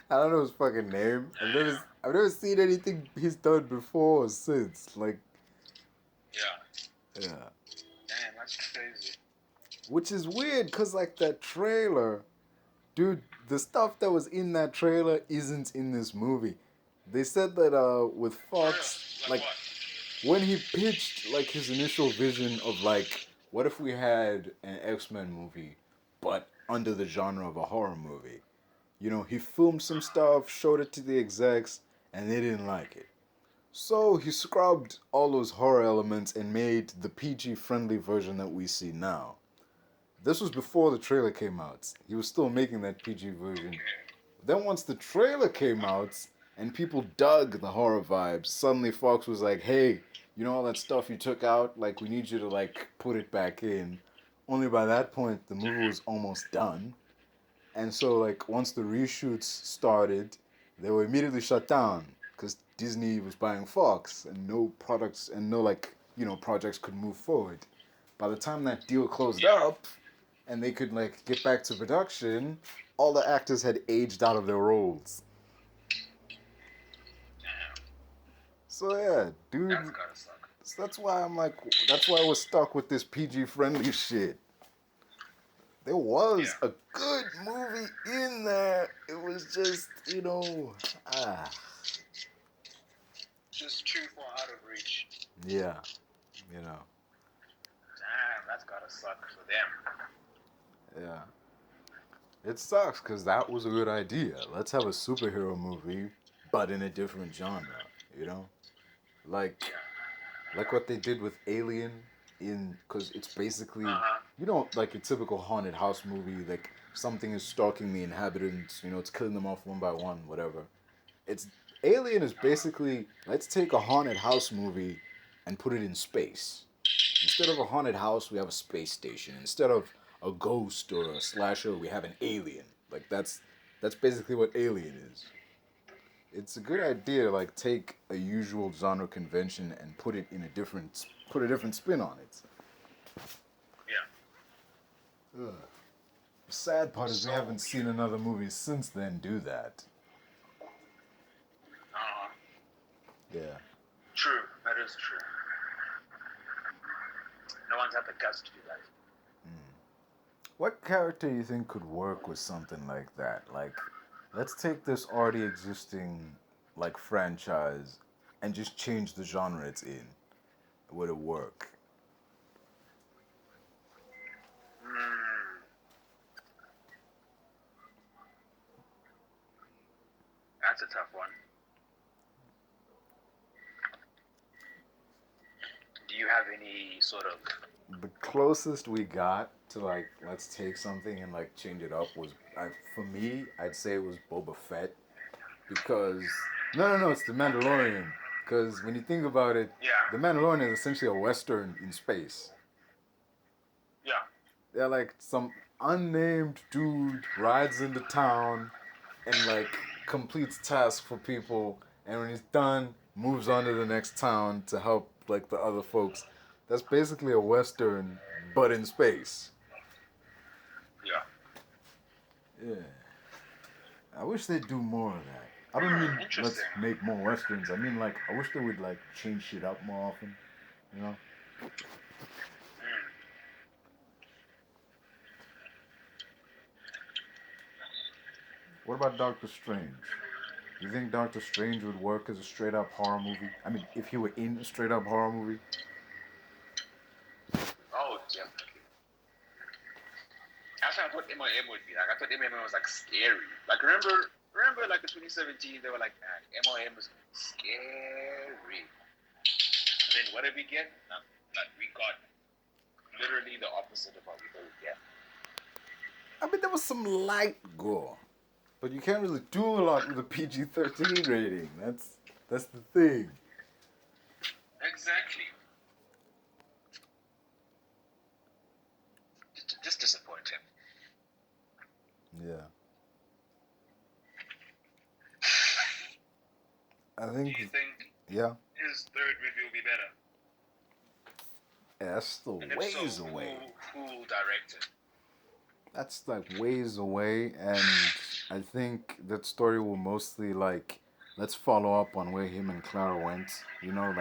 I don't know his fucking name. I've never seen anything he's done before or since. Like, Yeah. yeah. Damn, that's crazy. Which is weird, cause like that trailer, dude, the stuff that was in that trailer isn't in this movie. They said that with Fox, Like when he pitched like his initial vision of like, what if we had an X-Men movie, but under the genre of a horror movie? You know, he filmed some stuff, showed it to the execs, and they didn't like it. So he scrubbed all those horror elements and made the PG friendly version that we see now. This was before the trailer came out. He was still making that PG version. Then once the trailer came out and people dug the horror vibes, suddenly Fox was like, "Hey, you know all that stuff you took out? Like we need you to like put it back in." Only by that point the movie was almost done. And so like once the reshoots started, they were immediately shut down cuz Disney was buying Fox and no products and no like, you know, projects could move forward. By the time that deal closed up, and they could like get back to production, all the actors had aged out of their roles. Damn, So yeah, dude. that's gotta suck. So that's why I'm like, that's why I was stuck with this PG friendly shit. There was Yeah. a good movie in there. It was just, you know, Just too far out of reach. yeah, you know, Damn, that's gotta suck for them. yeah. It sucks because that was a good idea. Let's have a superhero movie, but in a different genre, you know? Like, Yeah. like what they did with Alien in, because it's basically, Uh-huh. you know, like a typical haunted house movie, like something is stalking the inhabitants, you know, it's killing them off one by one, whatever. It's Alien is basically, let's take a haunted house movie and put it in space. Instead of a haunted house, we have a space station. Instead of a ghost or a slasher, we have an alien. Like that's basically what Alien is. It's a good idea to like take a usual genre convention and put it in a different spin on it. Yeah. Ugh. The sad part is we haven't seen another movie since then do that. Uh-huh. Yeah. True. That is true. No one's had the guts to do that. What character do you think could work with something like that? Like, let's take this already existing like franchise and just change the genre it's in. Would it work? That's a tough one. Do you have any sort of... The closest we got to like let's take something and like change it up was for me I'd say it was Boba Fett because no it's the Mandalorian because when you think about it, Yeah. the Mandalorian is essentially a western in space. Yeah. They're like some unnamed dude rides into town and like completes tasks for people, and when he's done, moves on to the next town to help like the other folks. That's basically a western, but in space. Yeah. Yeah. I wish they'd do more of that. I don't mean let's Interesting. make more westerns. I mean like I wish they would like change shit up more often. You know? What about Doctor Strange? You think Doctor Strange would work as a straight up horror movie? I mean, if he were in a straight up horror movie? Oh, definitely. That's how I thought MOM would be. Like, I thought MOM was, like, scary. Like, remember, like, in 2017, they were like, man, MOM was scary. And then what did we get? Like, we got literally the opposite of what we thought we'd get. I mean, there was some light gore. But you can't really do a lot with a PG-13 rating. That's the thing. Exactly. Just disappointing. Yeah. I think. Do you think Yeah. his third movie will be better? Yeah, that's still And if ways so, away. Who will direct it? That's like ways away, and I think that story will mostly like let's follow up on where him and Clara went. You know,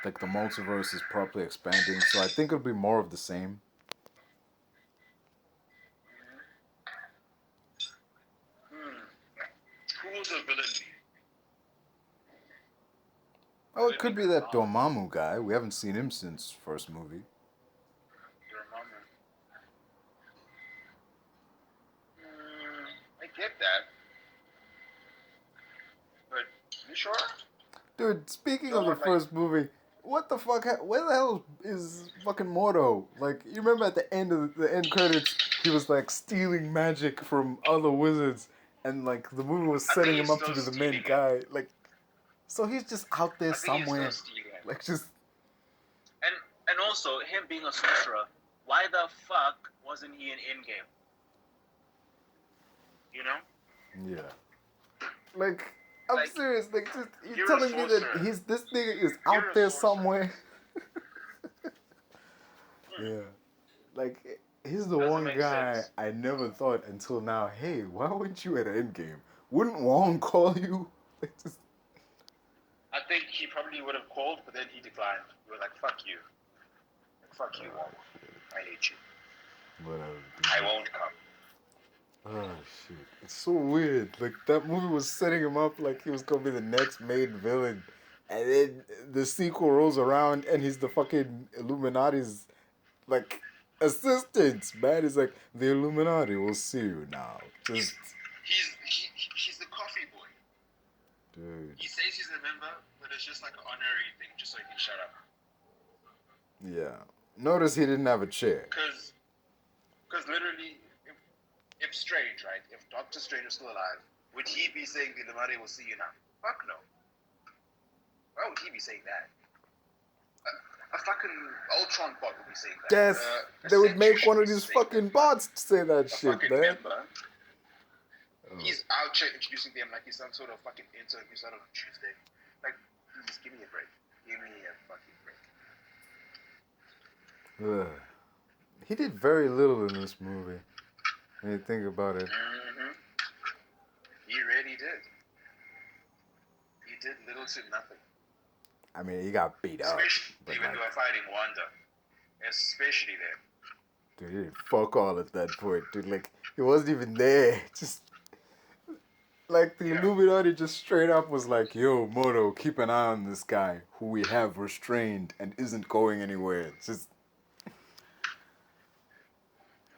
like the multiverse is properly expanding, so I think it'll be more of the same. Who will the villain be? Oh, it could be that Dormammu guy. We haven't seen him since first movie. Dormammu. I get that. But, you sure? Dude, speaking No of the one, like- first movie, what the fuck? Where the hell is fucking Mordo? Like, you remember at the end of the end credits, he was like stealing magic from other wizards, and like the movie was I think setting he's him up to still be the main stealing it. guy. Like, so he's just out there I think he's somewhere, still stealing it. like just. And also, him being a sorcerer, why the fuck wasn't he in Endgame? You know? Yeah. Like, I'm Like, serious. Like, just you're you're a telling me that sorcerer. this nigga is You're out a there sorcerer. somewhere. Yeah. Like, he's the Doesn't one make guy sense. I never thought until now. Hey, why weren't you at Endgame? Wouldn't Wong call you? Like, just. I think he probably would have called, but then he declined. He was like, fuck you. Like, fuck you, Wong. I hate you. Whatever. I won't come. Oh shit! It's so weird. Like that movie was setting him up like he was gonna be the next main villain, and then the sequel rolls around and he's the fucking Illuminati's like assistant. Man, he's like the Illuminati will see you now. Just He's the coffee boy. dude. He says he's a member, but it's just like an honorary thing just so he can shut up. Yeah. Notice he didn't have a chair. Because literally, if Strange, right? If Doctor Strange was still alive, would he be saying the Illuminati will see you now? Fuck no. Why would he be saying that? A fucking Ultron bot would be saying that. Yes, A they would make Centurion one of would these say fucking that. bots say that A shit, fucking man. member. Oh. He's out here introducing them like he's some sort of fucking intern who's out on Tuesday. Like, please give me a break. Give me a fucking break. Ugh. He did very little in this movie. When you think about it. Mm-hmm. He really did. He did little to nothing. I mean, he got beat up. Especially But when like, they were fighting Wanda. Especially there. dude, he did fuck all at that point, dude. Like, he wasn't even there. Just like the Illuminati just straight up was like, "Yo, Moto, keep an eye on this guy who we have restrained and isn't going anywhere." Just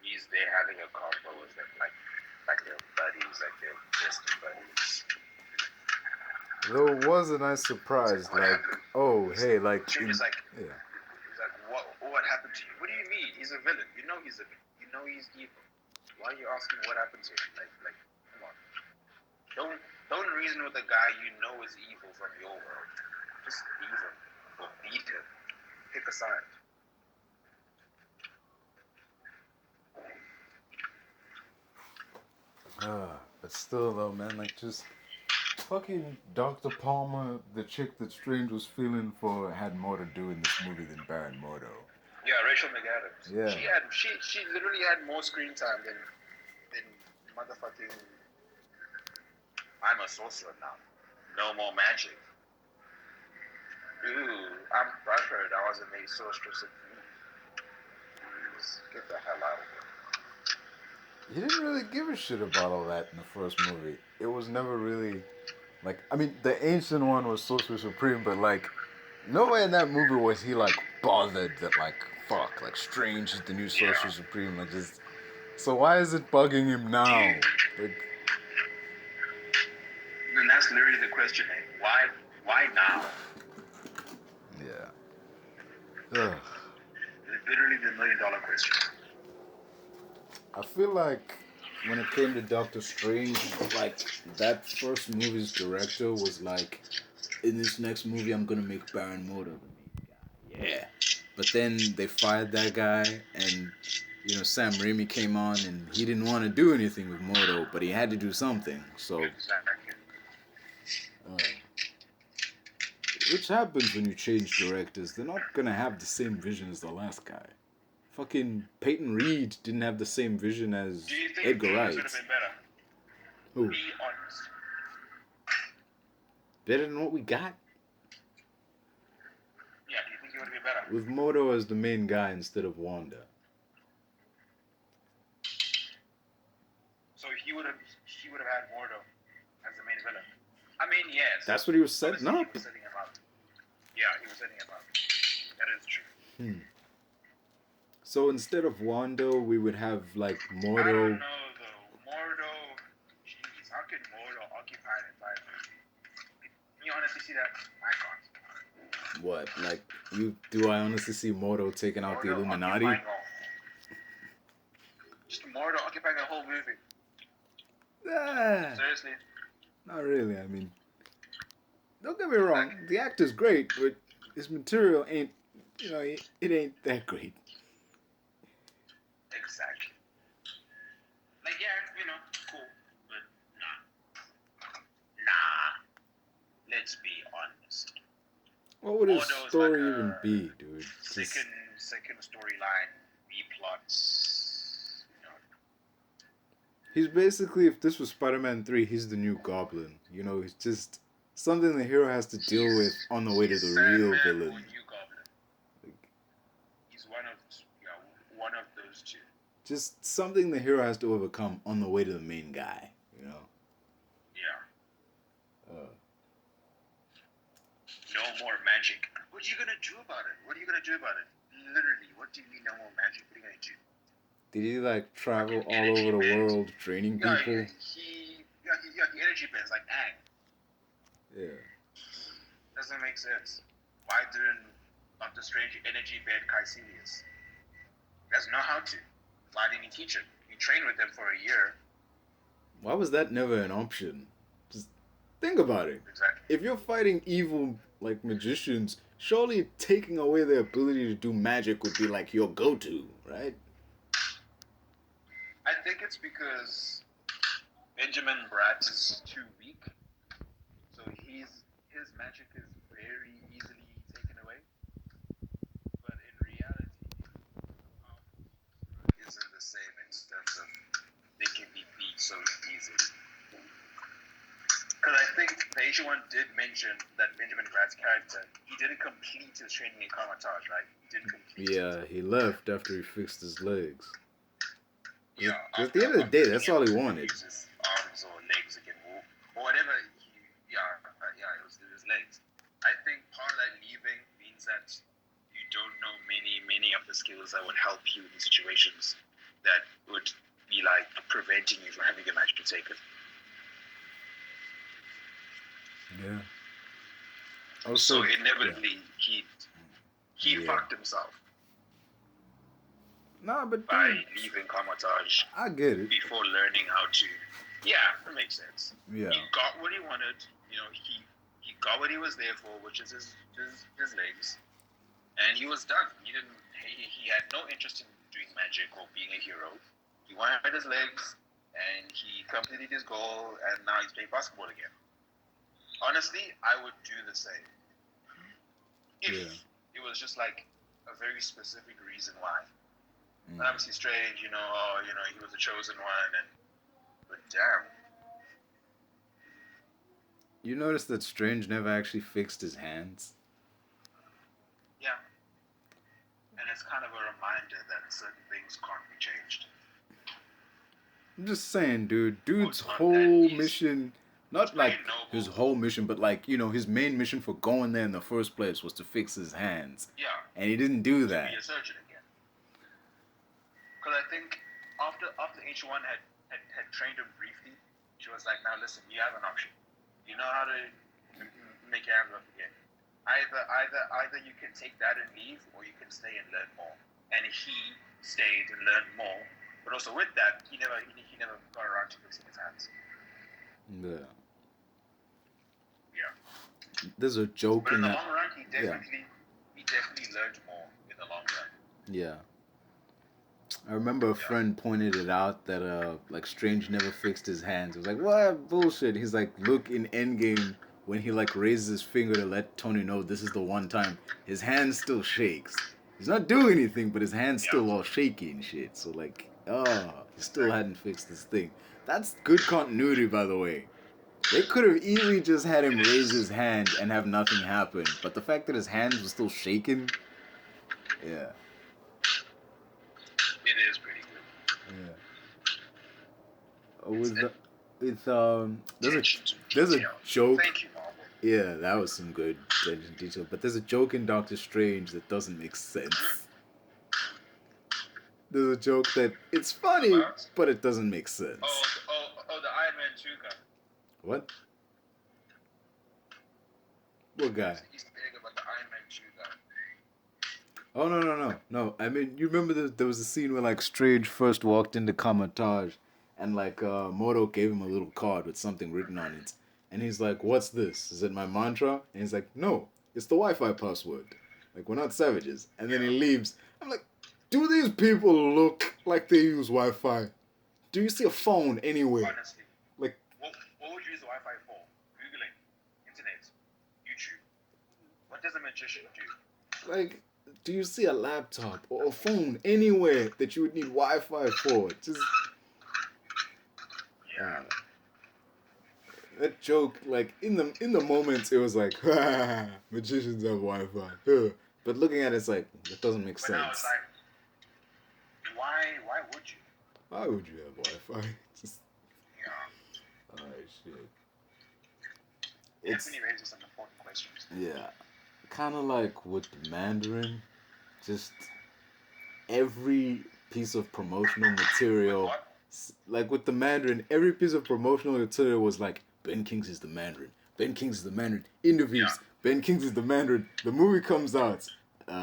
He's there having a convo with them, like their buddies, like their best buddies. though it was a nice surprise. Like, oh, hey, like, She was like, yeah, he's like, what happened to you? What do you mean? He's a villain. You know he's a villain. You know he's evil. Why are you asking what happened to him? Like, come on. Don't reason with a guy you know is evil from your world. Just leave him or beat him. Pick a side. but still though, man, like just fucking Dr. Palmer, the chick that Strange was feeling for, had more to do in this movie than Baron Mordo. Yeah, Rachel McAdams. Yeah. She literally had more screen time than motherfucking. I'm a sorcerer now. No more magic. Ooh, I've heard I was a made sorceress. Please get the hell out of here. He didn't really give a shit about all that in the first movie. It was never really, like, I mean, the ancient one was Sorcerer Supreme, but, like, nowhere in that movie was he, like, bothered that, like, fuck, like, Strange is the new Sorcerer Supreme, like, just, so why is it bugging him now? Like, And that's literally the question, eh? Why now? yeah. Ugh. Literally the $1 million question. I feel like when it came to Doctor Strange, like, that first movie's director was like, in this next movie, I'm gonna make Baron Mordo the main guy. Yeah. But then they fired that guy, and, you know, Sam Raimi came on, and he didn't want to do anything with Mordo, but he had to do something, so... which happens when you change directors. They're not gonna have the same vision as the last guy. Fucking Peyton Reed didn't have the same vision as Do you think Edgar Dune Wright. would have been better? Who? Be honest. Better than what we got? Yeah, do you think it would have been better? With Mordo as the main guy instead of Wanda. So he would have had Mordo as the main villain. I mean, yes. That's what he was setting Obviously, up. he was setting him up. understanding about it. That is true. So instead of Wando, we would have like I Mordo. don't know though. Mordo, jeez, how can Mordo occupy an entire movie? You honestly see that? I can't. What? Like do I honestly see Mordo taking out the Mordo Illuminati? occupying just Mordo occupying a whole movie. Ah, Seriously? not really. I mean, don't get me wrong. The actor's great, but his material ain't. It ain't that great. Exactly. Like, yeah, cool, but nah. Let's be honest. What would his Mordo's story like even be, dude? Second storyline, B plots. He's basically, if this was Spider-Man 3, he's the new Goblin. It's just something the hero has to deal with on the way to the real Sandman villain. or New Goblin. He's one of those two. Just something the hero has to overcome on the way to the main guy, Yeah. No more magic. What are you gonna do about it? Literally, what do you mean no more magic? What are you gonna do? Did he like travel Fucking all energy over the bends. world training Yeah, people? he energy bends like Aang. Yeah. Doesn't make sense. Why didn't Doctor Strange energy bend Caecilius? He doesn't know how to. Why didn't he teach him? He trained with him for a year. Why was that never an option? Just think about it. Exactly. If you're fighting evil like magicians, surely taking away their ability to do magic would be like your go-to, right? I think it's because Benjamin Bratt is too weak, so his magic is very easily taken away. But in reality, isn't the same in terms of they can be beat so easily. Because I think the Asian one did mention that Benjamin Bratt's character, he didn't complete his training in Kamatage, right? He didn't complete Yeah, he left after he fixed his legs. Yeah. At the end of the day, that's all he wanted. Use his arms or legs again, or whatever. It was his legs. I think part of that leaving means that you don't know many of the skills that would help you in situations that would be like preventing you from having a match to take it. Yeah. So inevitably, he fucked himself. Nah, but by leaving Kamatage I get it. before learning how to. Yeah, that makes sense. Yeah. He got what he wanted. He got what he was there for, which is his legs, and he was done. He had no interest in doing magic or being a hero. He wanted his legs, and he completed his goal, and now he's playing basketball again. Honestly, I would do the same. If it was just like a very specific reason why. And obviously Strange, he was the chosen one, but damn. You notice that Strange never actually fixed his hands? Yeah. And it's kind of a reminder that certain things can't be changed. I'm just saying, dude. Dude's whole mission, not like his whole mission, but like, his main mission for going there in the first place was to fix his hands. Yeah. And he didn't do that. To be a surgeon again. Because I think after H1 had trained him briefly, she was like, now listen, you have an option. You know how to make your hands up again. Either you can take that and leave, or you can stay and learn more. And he stayed and learned more. But also with that, he never got around to fixing his hands. Yeah. Yeah. There's a joke but in the that. long run, he definitely learned more in the long run. Yeah. I remember a friend pointed it out that like Strange never fixed his hands. I was like, what bullshit? He's like, look in Endgame when he like raises his finger to let Tony know this is the one time, his hand still shakes. He's not doing anything, but his hand's still all shaky and shit. So like, he still hadn't fixed this thing. That's good continuity, by the way. They could have easily just had him raise his hand and have nothing happen. But the fact that his hands were still shaking, yeah. It is pretty good. Yeah. There's a joke. Thank you, Marvel. Yeah, that was some good attention to detail. But there's a joke in Doctor Strange that doesn't make sense. There's a joke that it's funny, About? but it doesn't make sense. Oh, the Iron Man 2 guy. What? What guy? There's an Easter egg about the Iron Man 2 guy. Oh no! I mean, you remember there was a scene where like Strange first walked into Kamatage, and like Moto gave him a little card with something written on it, and he's like, "What's this? Is it my mantra?" And he's like, "No, it's the Wi-Fi password. Like we're not savages." And then he leaves. I'm like, do these people look like they use Wi-Fi? Do you see a phone anywhere? Honestly. Like, what would you use the Wi-Fi for? Googling, internet, YouTube. What does a magician do? like, do you see a laptop or a phone anywhere that you would need Wi-Fi for? Just that joke, like in the moments, it was like, magicians have Wi-Fi. Huh. But looking at it, it's like that doesn't make But now it's sense. like, why would you? Why would you have Wi-Fi? Just Yeah. oh shit. It It's definitely raises some important questions. yeah, kind of like with the Mandarin, just every piece of promotional material. What? Like with the Mandarin, every piece of promotional material was like, Ben Kingsley is the Mandarin. Ben Kingsley is the Mandarin. Interviews. Yeah. Ben Kingsley is the Mandarin. The movie comes out.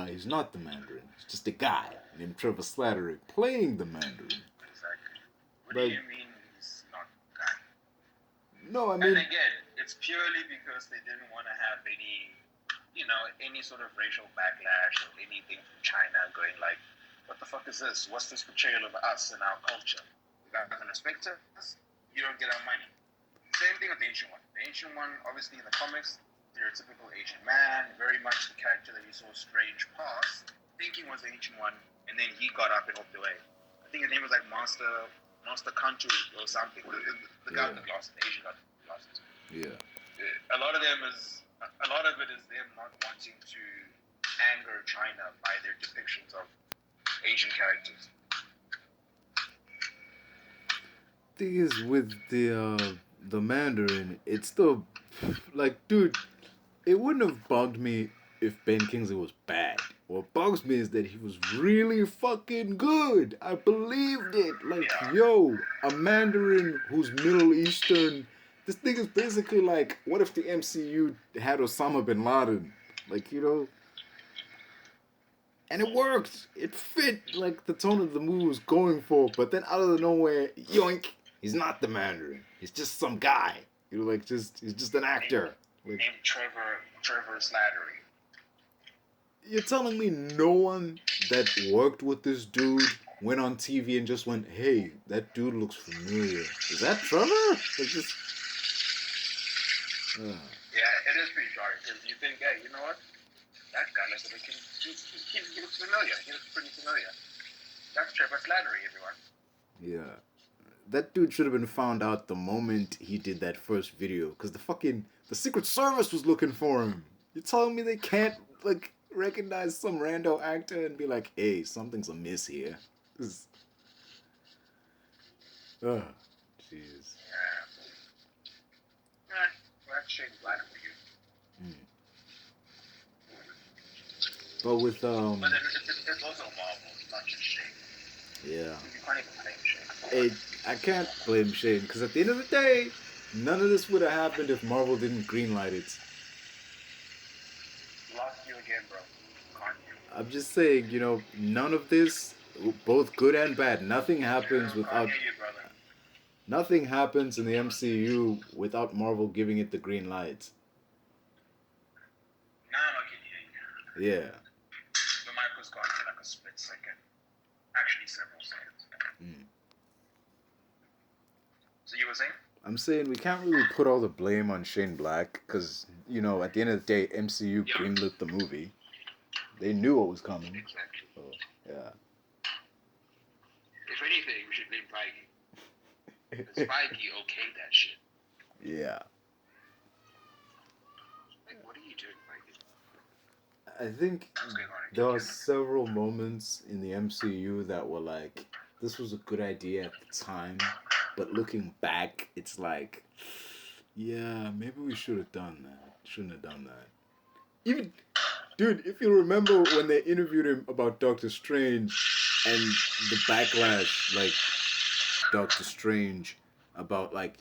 He's not the Mandarin. He's just a guy named Trevor Slattery playing the Mandarin. Exactly. What But- do you mean he's not that? No, I And mean, again, it's purely because they didn't want to have any sort of racial backlash or anything from China going like, what the fuck is this? What's this portrayal of us and our culture? You guys don't respect us, you don't get our money. Same thing with the Ancient One. The Ancient One, obviously in the comics, stereotypical Asian man, very much the character that you saw Strange pass, thinking was the Ancient One, and then he got up and walked away. I think his name was like Master Kantu or something. The guy with the glasses, the Asian guy with the glasses. yeah. A lot of it is them not wanting to anger China by their depictions of Asian characters. Thing is with the Mandarin, it's still like, dude, it wouldn't have bugged me if Ben Kingsley was bad. What bugs me is that he was really fucking good. I believed it. Like, yo, a Mandarin who's Middle Eastern. This thing is basically like, what if the MCU had Osama bin Laden? Like, you know. And it worked. It fit like the tone of the movie was going for. But then out of the nowhere, yoink, he's not the Mandarin. He's just some guy. You know, like he's just an actor. Like, Named Trevor Slattery. you're telling me no one that worked with this dude went on TV and just went, "Hey, that dude looks familiar. Is that Trevor?" Like just. Yeah, it is pretty jarring because you think, hey, you know what? That guy looks like he looks familiar. He looks pretty familiar. That's Trevor Slattery, everyone. Yeah. That dude should have been found out the moment he did that first video, because the Secret Service was looking for him. You're telling me they can't like recognize some rando actor and be like, "Hey, something's amiss here." This oh, jeez. Well, that's Shane Black for you. But with But it's also Marvel, not just Shane. yeah, You can't even blame Shane. I can't blame Shane, because at the end of the day, none of this would have happened if Marvel didn't greenlight it. Lost you again, bro. Can't you? I'm just saying, you know, none of this, both good and bad, nothing happens I without. hear you, brother. Nothing happens in the MCU without Marvel giving it the green light. Now I can hear you. Yeah. The mic was gone for like a split second. Actually, several seconds. So you were saying? I'm saying we can't really put all the blame on Shane Black because, you know, at the end of the day, MCU greenlit the movie. They knew what was coming. Exactly. So, yeah. If anything, we should blame Feige. Because Feige okayed that shit. Yeah. Like, what are you doing, Feige? I think What's going on? there are several moments in the MCU that were like, this was a good idea at the time, but looking back, it's like, yeah, maybe we should have done that. Shouldn't have done that. Even, dude, if you remember when they interviewed him about Doctor Strange and the backlash, like Doctor Strange, about like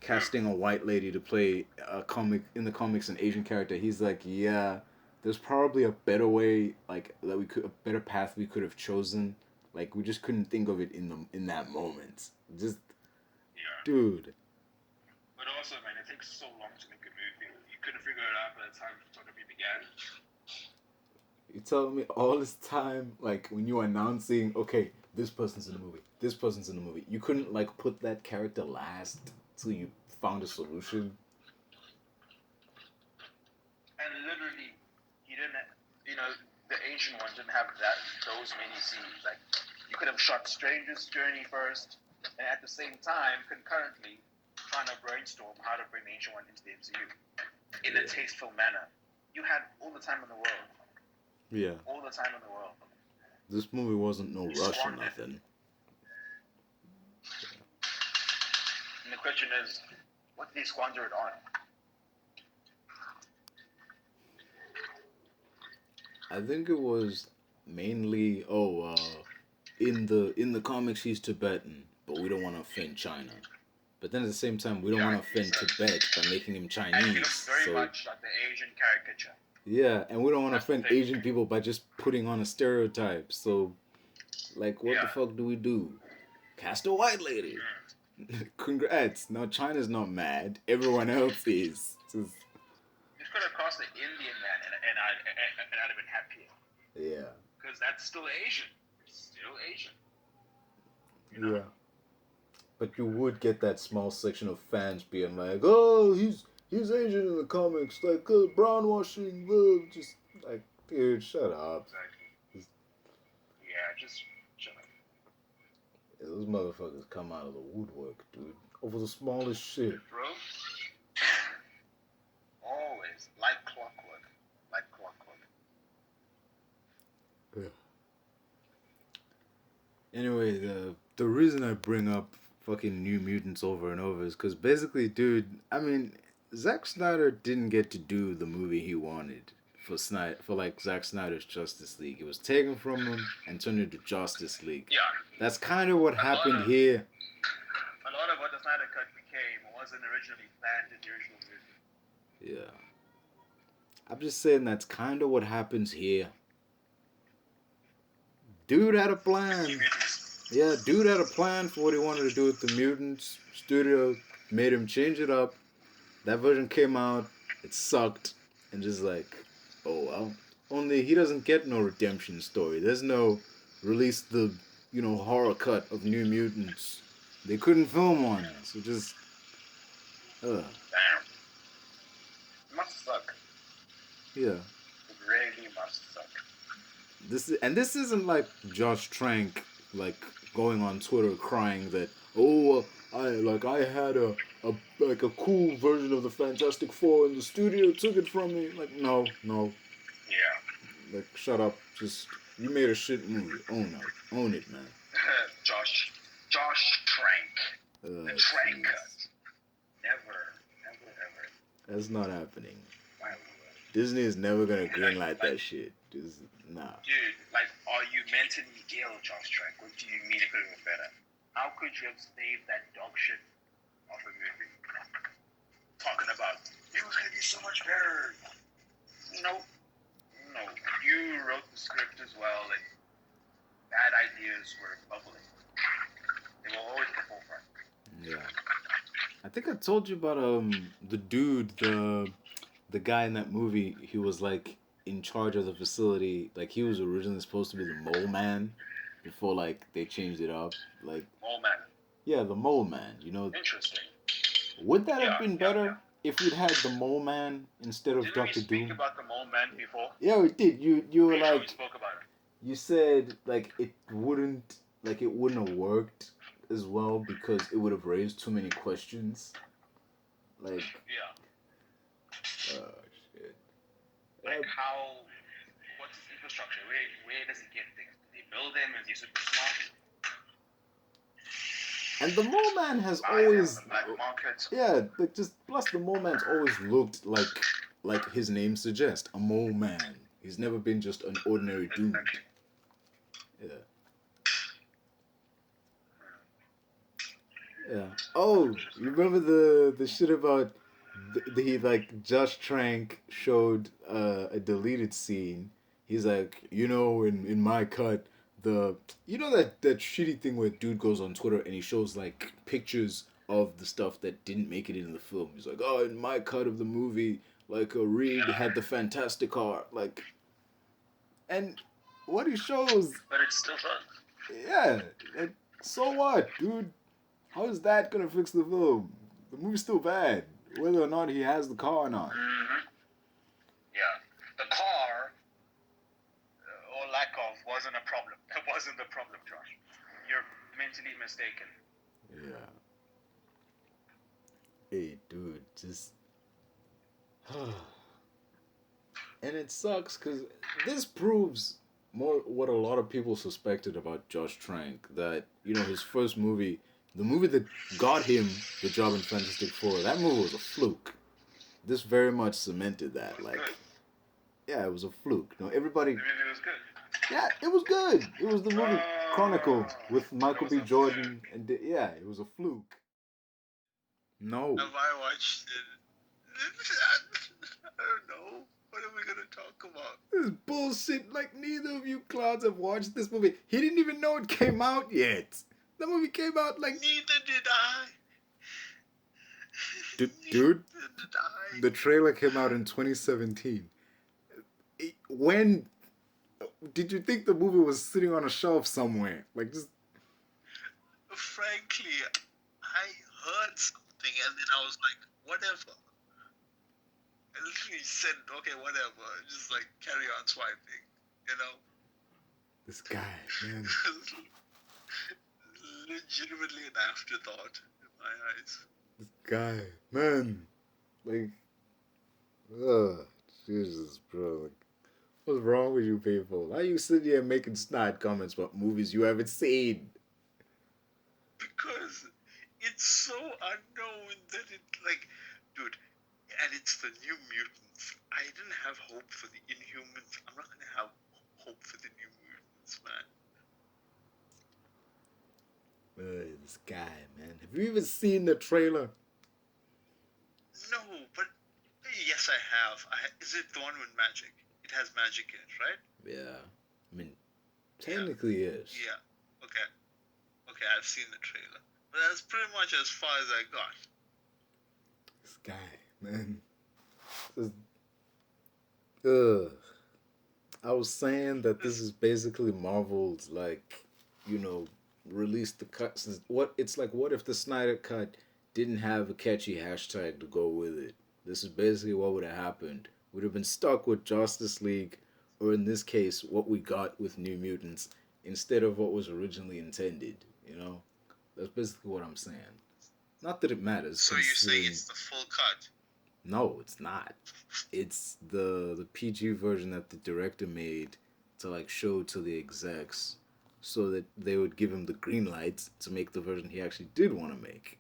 casting a white lady to play a comic in the comics an Asian character, he's like, yeah, there's probably a better way, like that a better path we could have chosen. Like we just couldn't think of it in that moment. Just, Yeah. dude. But also, man, it takes so long to make a movie. You couldn't figure it out by the time photography began. You tell me all this time, like when you were announcing, okay, this person's in the movie, this person's in the movie. You couldn't like put that character last till you found a solution. And literally, he didn't. The Asian one didn't have those many scenes. Like, you could have shot Stranger's Journey first, and at the same time, concurrently, trying to brainstorm how to bring the Ancient One into the MCU in a tasteful manner. You had all the time in the world. Yeah. All the time in the world. This movie wasn't no rush or nothing. And the question is, what did they squander it on? I think it was mainly in the comics he's Tibetan, but we don't want to offend China. But then at the same time, we don't want to offend Tibet by making him Chinese. And he looks very much like the Asian caricature. Yeah, and we don't want to offend Asian people by just putting on a stereotype. So, like, what the fuck do we do? Cast a white lady. Congrats. Now China's not mad. Everyone else is. Just... You could have cast an Indian man, and I'd have been happier. Yeah. Because that's still Asian. Still Asian. You know? Yeah. But you would get that small section of fans being like, "Oh, he's Asian in the comics, like brown washing, just like, dude, shut up." Exactly. Just shut up. Yeah, those motherfuckers come out of the woodwork, dude, over the smallest shit. Bro, always like clockwork, like clockwork. Yeah. Anyway, the reason I bring up fucking New Mutants over and over is because basically, dude, I mean, Zack Snyder didn't get to do the movie he wanted for Zack Snyder's Justice League. It was taken from him and turned into Justice League. Yeah. That's kind of what happened here. A lot of what the Snyder Cut became wasn't originally planned in the original movie. Yeah. I'm just saying that's kind of what happens here. Dude had a plan. Yeah, dude had a plan for what he wanted to do with the mutants. Studio made him change it up. That version came out. It sucked. And just like, oh well. Only he doesn't get no redemption story. There's no release the, horror cut of New Mutants. They couldn't film one. So just, Damn. It must suck. Yeah. It really must suck. This isn't like Josh Trank, like, going on Twitter crying that, oh, I had a cool version of the Fantastic Four and the studio took it from me. Like, no. Yeah. Like, shut up. Just, you made a shit movie. Own it, man. Josh Trank. The Trank cut. Never, ever. That's not happening. Wow. Disney is never gonna greenlight that shit. Just, nah. Dude, like, are you mentally ill, Josh Trank? What do you mean it could have been better? How could you have saved that dog shit off a movie? Talking about, it was gonna be so much better. No. You wrote the script as well, and bad ideas were bubbling. They were always at the forefront. Yeah. I think I told you about the dude, the guy in that movie. He was like in charge of the facility. Like, he was originally supposed to be the mole man before like they changed it up. Like, Mole man. Yeah, the mole man. Interesting. Would that have been better if we'd had the mole man instead of Didn't we Dr. speak Doom? about the mole man before? Yeah, we did. You were Pretty sure like, we spoke about it. you said like it wouldn't have worked as well because it would have raised too many questions. Like, Yeah. oh shit. Like, what's his infrastructure? Where does he get things? Do they build him? Is he super smart? And the mole man has always, Black market. yeah, like just plus the mole man's always looked like like his name suggests, a mole man. He's never been just an ordinary dude. Exactly. Yeah. Yeah. Oh, you remember the shit about he like Josh Trank showed a deleted scene. He's like, in my cut, the that shitty thing where dude goes on Twitter and he shows like pictures of the stuff that didn't make it into the film. He's like, oh, in my cut of the movie, like a Reed Yeah. had the fantastic car, like, and what he shows, But it's still fun. yeah, like, so what, dude? How is that gonna fix the film? The movie's still bad, whether or not he has the car or not. Mm-hmm. Yeah. The car, or lack of, wasn't a problem. That wasn't the problem, Josh. You're mentally mistaken. Yeah. Hey, dude, just. And it sucks because this proves more what a lot of people suspected about Josh Trank, that his first movie, the movie that got him the job in Fantastic Four, that movie was a fluke. This very much cemented that. It was Like, good. yeah, it was a fluke. Everybody. The movie was good. Yeah, it was good. It was the movie Chronicle with Michael That B. was a Jordan, and yeah, it was a fluke. No. Have I watched it? I don't know. What are we gonna talk about? This is bullshit. Like, neither of you clowns have watched this movie. He didn't even know it came out yet. The movie came out like. Neither did I. Dude, Neither did I. the trailer came out in 2017. When did you think the movie was sitting on a shelf somewhere? Like, just. Frankly, I heard something and then I was like, whatever. I literally said, okay, whatever. Just like carry on swiping, This guy, man. Legitimately an afterthought in my eyes. This guy, man. Like, ugh, Jesus, bro. Like, what's wrong with you people? Why are you sitting here making snide comments about movies you haven't seen? Because it's so unknown that it, like, dude, and it's the New Mutants. I didn't have hope for the Inhumans. I'm not gonna have hope for the New Mutants, man. This guy, man. Have you even seen the trailer? No, but yes, I have. Is it the one with magic? It has magic in it, right? Yeah. I mean, technically yes. Yeah. Okay. Okay, I've seen the trailer. But that's pretty much as far as I got. This guy, man. Ugh. I was saying that this is basically Marvel's, like, release the cut. What if the Snyder cut didn't have a catchy hashtag to go with it? This is basically what would have happened. We'd have been stuck with Justice League, or in this case, what we got with New Mutants, instead of what was originally intended. That's basically what I'm saying. Not that it matters. So you're saying it's the full cut? No, it's not. It's the PG version that the director made to like show to the execs, so that they would give him the green lights to make the version he actually did want to make.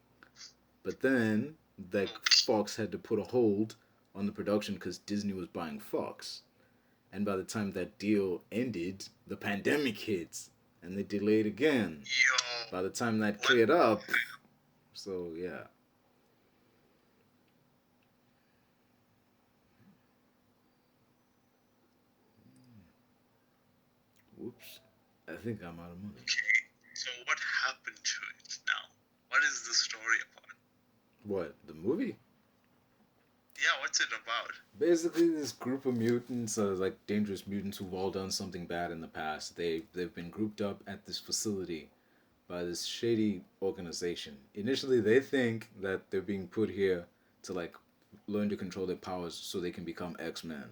But then, like, Fox had to put a hold on the production because Disney was buying Fox. And by the time that deal ended, the pandemic hits, and they delayed again. Yo. By the time that cleared up, so yeah. Whoops. I think I'm out of money. Okay, so what happened to it now? What is the story about? What? The movie? Yeah, what's it about? Basically, this group of mutants, like dangerous mutants who've all done something bad in the past. They've been grouped up at this facility by this shady organization. Initially, they think that they're being put here to like learn to control their powers so they can become X-Men.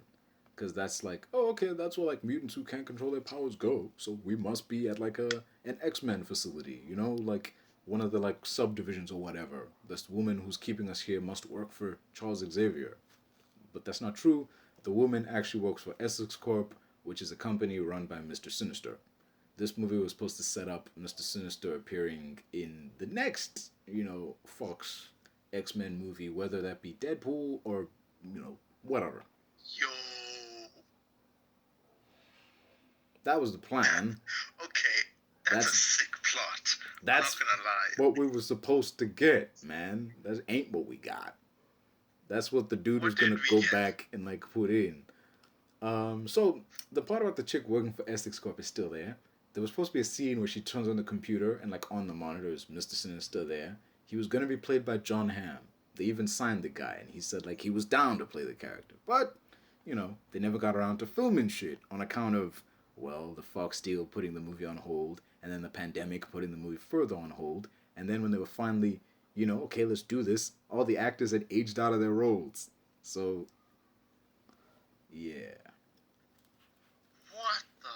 Because that's like, oh, okay, that's where like mutants who can't control their powers go. So we must be at like an X-Men facility, like one of the like subdivisions or whatever. This woman who's keeping us here must work for Charles Xavier. But that's not true. The woman actually works for Essex Corp, which is a company run by Mr. Sinister. This movie was supposed to set up Mr. Sinister appearing in the next, Fox X-Men movie, whether that be Deadpool or, Whatever. Yo. That was the plan. Okay, that's a That's sick plot. I'm that's not gonna lie. what we were supposed to get, man. That ain't what we got. That's what the dude was What did gonna we go get? back and like put in. So the part about the chick working for Essex Corp is still there. There was supposed to be a scene where she turns on the computer and like on the monitor is Mr. Sinister there. He was gonna be played by John Hamm. They even signed the guy and he said like he was down to play the character. But, they never got around to filming shit on account of, well, the Fox deal putting the movie on hold and then the pandemic putting the movie further on hold. And then when they were finally, okay, let's do this, all the actors had aged out of their roles. So, yeah. What the?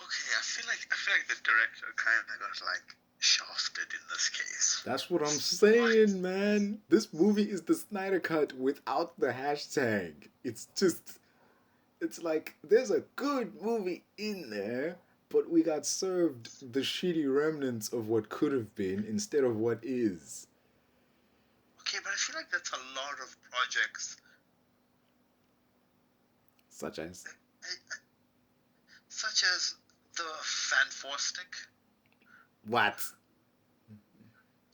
Okay, I feel like the director kind of got like shafted in this case. That's what I'm saying, man. This movie is the Snyder Cut without the hashtag. It's like there's a good movie in there, but we got served the shitty remnants of what could have been instead of what is. Okay, but I feel like that's a lot of projects. Such as? Such as the Fantastic. What?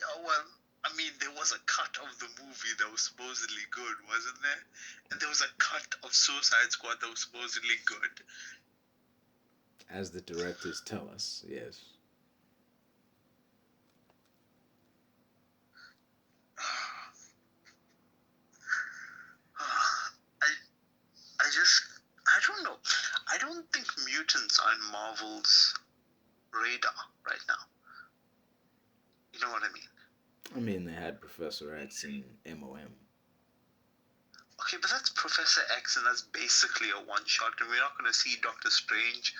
Yeah, well, I mean, there was a cut of the movie that was supposedly good, wasn't there? And there was a cut of Suicide Squad that was supposedly good. As the directors tell us, yes. I don't know. I don't think mutants are in Marvel's radar right now. You know what I mean? I mean, they had Professor X and MOM. Okay, but that's Professor X, and that's basically a one-shot, and we're not going to see Doctor Strange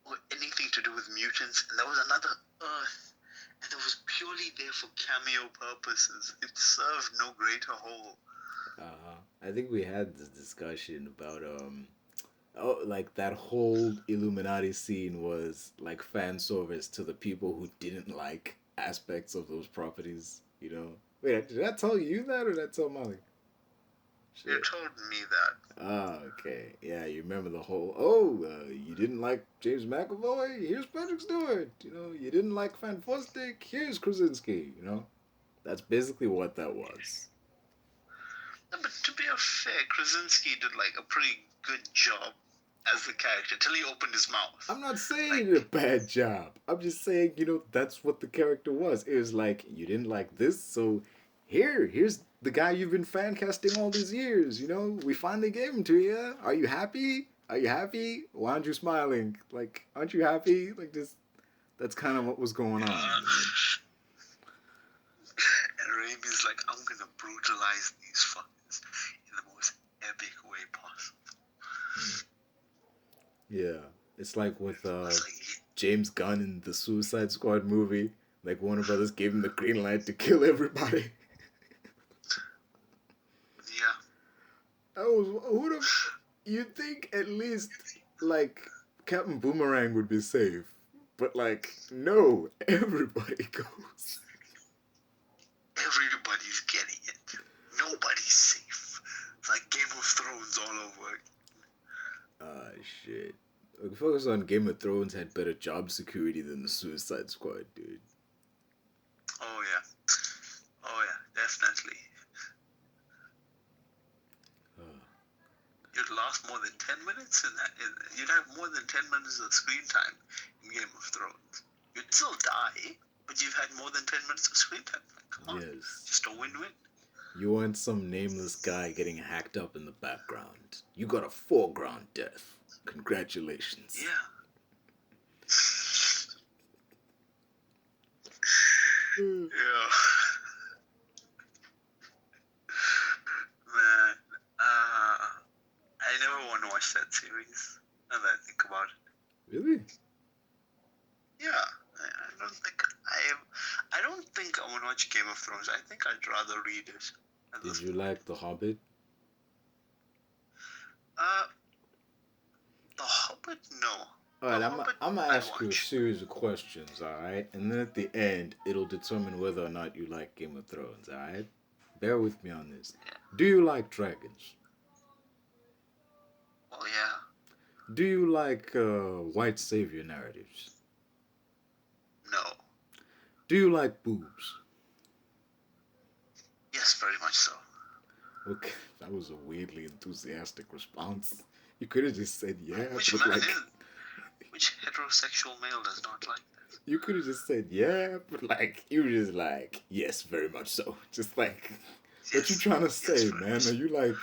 or anything to do with mutants. And there was another Earth, and it was purely there for cameo purposes. It served no greater whole. I think we had this discussion about like that whole Illuminati scene was like fan service to the people who didn't like aspects of those properties. Wait, did I tell you that or did I tell Molly? Shit. You told me that. Ah, okay. Yeah, you remember the whole, you didn't like James McAvoy? Here's Patrick Stewart. You didn't like Fantastic? Here's Krasinski. That's basically what that was. No, but to be fair, Krasinski did like a pretty good job as the character till he opened his mouth. I'm not saying he did a bad job. I'm just saying, that's what the character was. It was like, you didn't like this, so here's the guy you've been fan casting all these years. We finally gave him to you. Are you happy? Are you happy? Why aren't you smiling? Like, aren't you happy? Like, that's kind of what was going on. And Raimi's like, I'm gonna brutalize these fuckers in the most epic way possible. Yeah, it's like with James Gunn in the Suicide Squad movie. Like Warner Brothers gave him the green light to kill everybody. Yeah. You'd think at least like Captain Boomerang would be safe, but like no, everybody goes. Everybody's getting it. Nobody's safe. It's like Game of Thrones all over. Shit. We focus on Game of Thrones had better job security than the Suicide Squad, dude. Oh yeah, definitely. You'd last more than 10 minutes in that. You'd have more than 10 minutes of screen time in Game of Thrones. You'd still die, but you've had more than 10 minutes of screen time. Come on, yes. Just a win-win. You want some nameless guy getting hacked up in the background. You got a foreground death. Congratulations. Yeah. Yeah. Man, I never want to watch that series. Now that I think about it. Really? Yeah. I don't think I want to watch Game of Thrones. I think I'd rather read it. Did you like The Hobbit? The Hobbit? No. All right, but I'm gonna I ask you a watch. series of questions, all right, and then at the end, it'll determine whether or not you like Game of Thrones, all right. Bear with me on this. Yeah. Do you like dragons? Well, yeah. Do you like white savior narratives? No. Do you like boobs? Yes, very much so. Okay, that was a weirdly enthusiastic response. You could have just said yeah, Which but man like is? Which heterosexual male does not like this? you could have just said yeah, but like you were just like yes, very much so. Just like what you Yes. trying to Yes, say, very man? much Are so. you like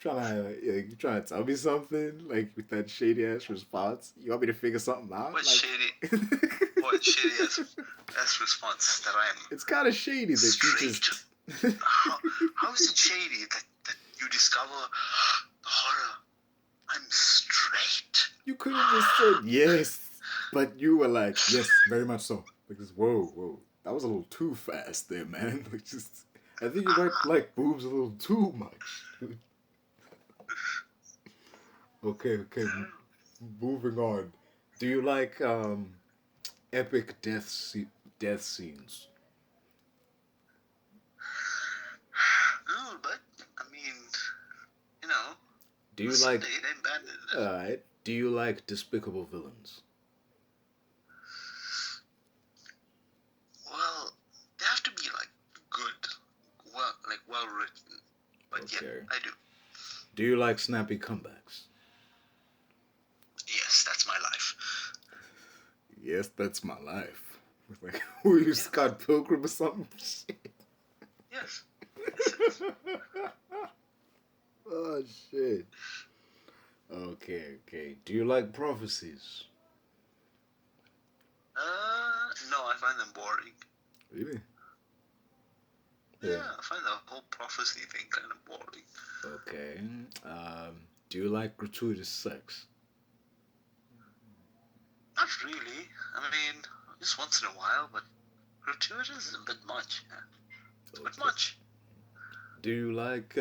you trying to tell me something like with that shady ass response? You want me to figure something out? What Like shady? What shady ass response that I am it's kind of shady that you straight? just. How is it shady that you discover the horror? I'm straight. You could have just said yes, but you were like, yes, very much so. Like, just, whoa. That was a little too fast there, man. Like, just, I think you might like boobs a little too much. Okay. Moving on. Do you like epic death scenes? No, but I mean, you know, Do you Sunday like, it ain't bad. alright, do you like despicable villains? Well, they have to be like good, well written. But Okay. yeah, I do. Do you like snappy comebacks? Yes, that's my life. Yes, that's my life. Like, who are you, Yeah. Scott Pilgrim or something? Shit. Yes. Yes. Oh shit. Okay. Do you like prophecies? No, I find them boring. Really? Yeah, I find the whole prophecy thing kind of boring. Okay. Do you like gratuitous sex? Not really. I mean, just once in a while, but gratuitous is a bit much. Yeah. It's a bit much. Do you like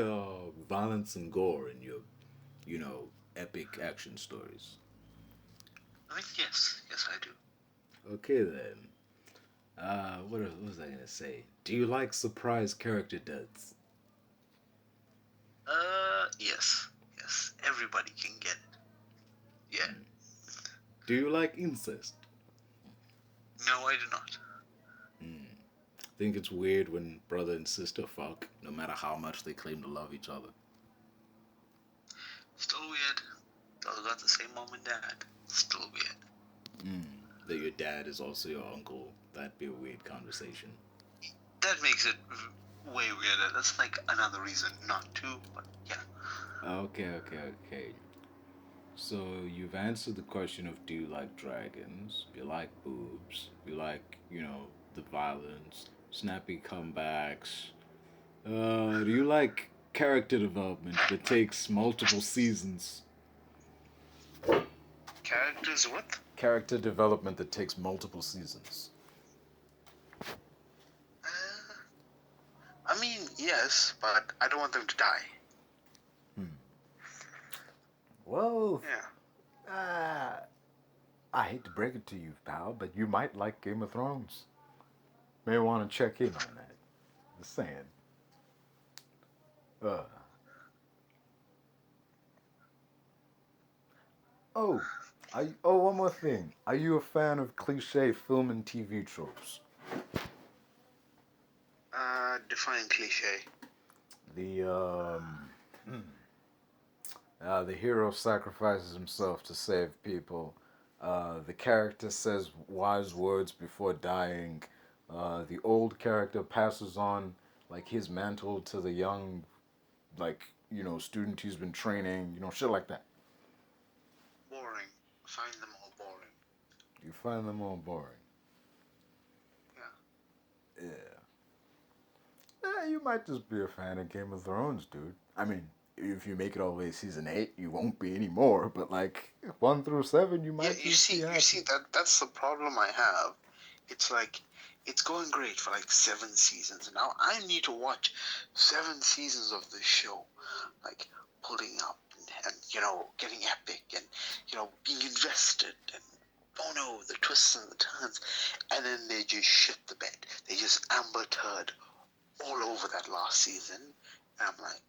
violence and gore in your, epic action stories? I mean, yes, I do. Okay then. What was I gonna say? Do you like surprise character deaths? Yes. Everybody can get it. Yeah. Do you like incest? No, I do not. Think it's weird when brother and sister fuck, no matter how much they claim to love each other. Still weird. They all got the same mom and dad. Still weird. That your dad is also your uncle. That'd be a weird conversation. That makes it way weirder. That's like another reason not to, but yeah. Okay. So you've answered the question of do you like dragons? You like boobs? You like, the violence, snappy comebacks? Do you like character development that takes multiple seasons? Characters what? Character development that takes multiple seasons. I mean, yes, but I don't want them to die. Well, Yeah. I hate to break it to you, pal, but you might like Game of Thrones. May want to check in on that. Just saying. One more thing. Are you a fan of cliche film and TV tropes? Define cliche. The hero sacrifices himself to save people. The character says wise words before dying. The old character passes on like his mantle to the young, student he's been training. Shit like that. Boring. I find them all boring. You find them all boring. Yeah. You might just be a fan of Game of Thrones, dude. I mean, if you make it all the way to season 8, you won't be anymore. But 1 through 7, you might You just be happy. see that's the problem I have. It's like it's going great for like 7 seasons, and now I need to watch 7 seasons of this show, like pulling up and getting epic and being invested and oh no, the twists and the turns, and then they just shit the bed. They just Amber Turd all over that last season, and I'm like,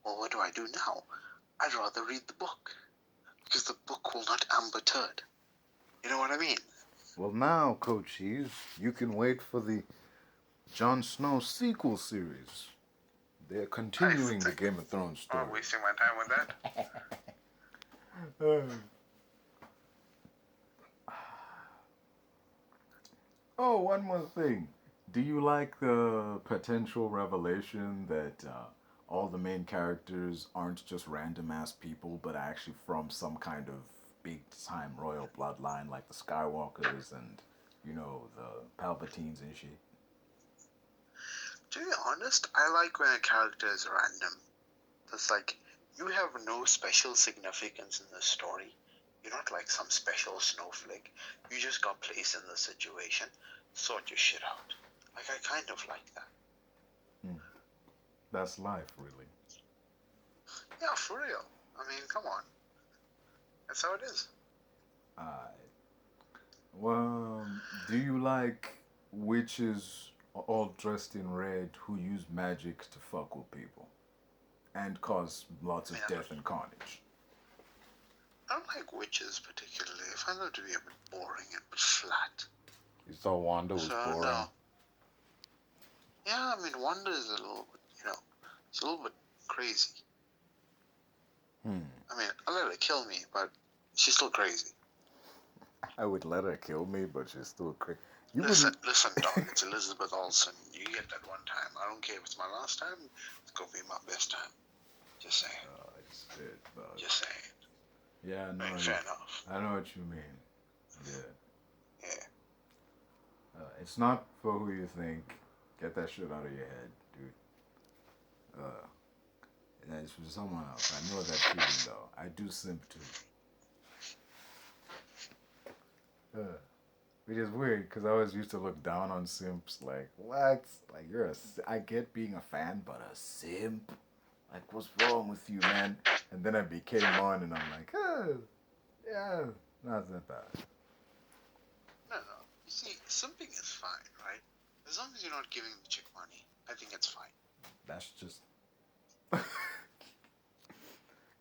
well, what do I do now? I'd rather read the book, because the book will not Amber Turd. You know what I mean? Well, now, Coaches, you can wait for the Jon Snow sequel series. They're continuing the Game of Thrones story. I'm wasting my time with that. Oh, one more thing. Do you like the potential revelation that all the main characters aren't just random ass people, but actually from some kind of big time royal bloodline like the Skywalkers and, you know, the Palpatines and shit? To be honest, I like when a character is random. It's like, you have no special significance in the story. You're not like some special snowflake. You just got placed in the situation. Sort your shit out. Like, I kind of like that. That's life, really. Yeah, for real. I mean, come on. That's how it is. Well, do you like witches all dressed in red who use magic to fuck with people and cause lots of death and carnage? I don't like witches particularly. I find them to be a bit boring and a bit flat. You thought Wanda was boring? No. Yeah, I mean, Wanda is a little bit, she's a little bit crazy. I mean, I let her kill me, but she's still crazy. I would let her kill me, but she's still crazy. Listen, dog, it's Elizabeth Olsen. You get that one time. I don't care if it's my last time. It's gonna be my best time. Just saying. Oh, shit, dog. Just saying. Yeah, I know. I mean, fair enough. I know what you mean. Yeah. Yeah. It's not for who you think. Get that shit out of your head, dude. It's for someone else. I know that feeling, though. I do simp, too. Which is weird, because I always used to look down on simps. Like, what? Like, I get being a fan, but a simp? Like, what's wrong with you, man? And then I became on, and I'm like, yeah, not that bad. No. You see, simping is fine, right? As long as you're not giving the chick money, I think it's fine. That's just...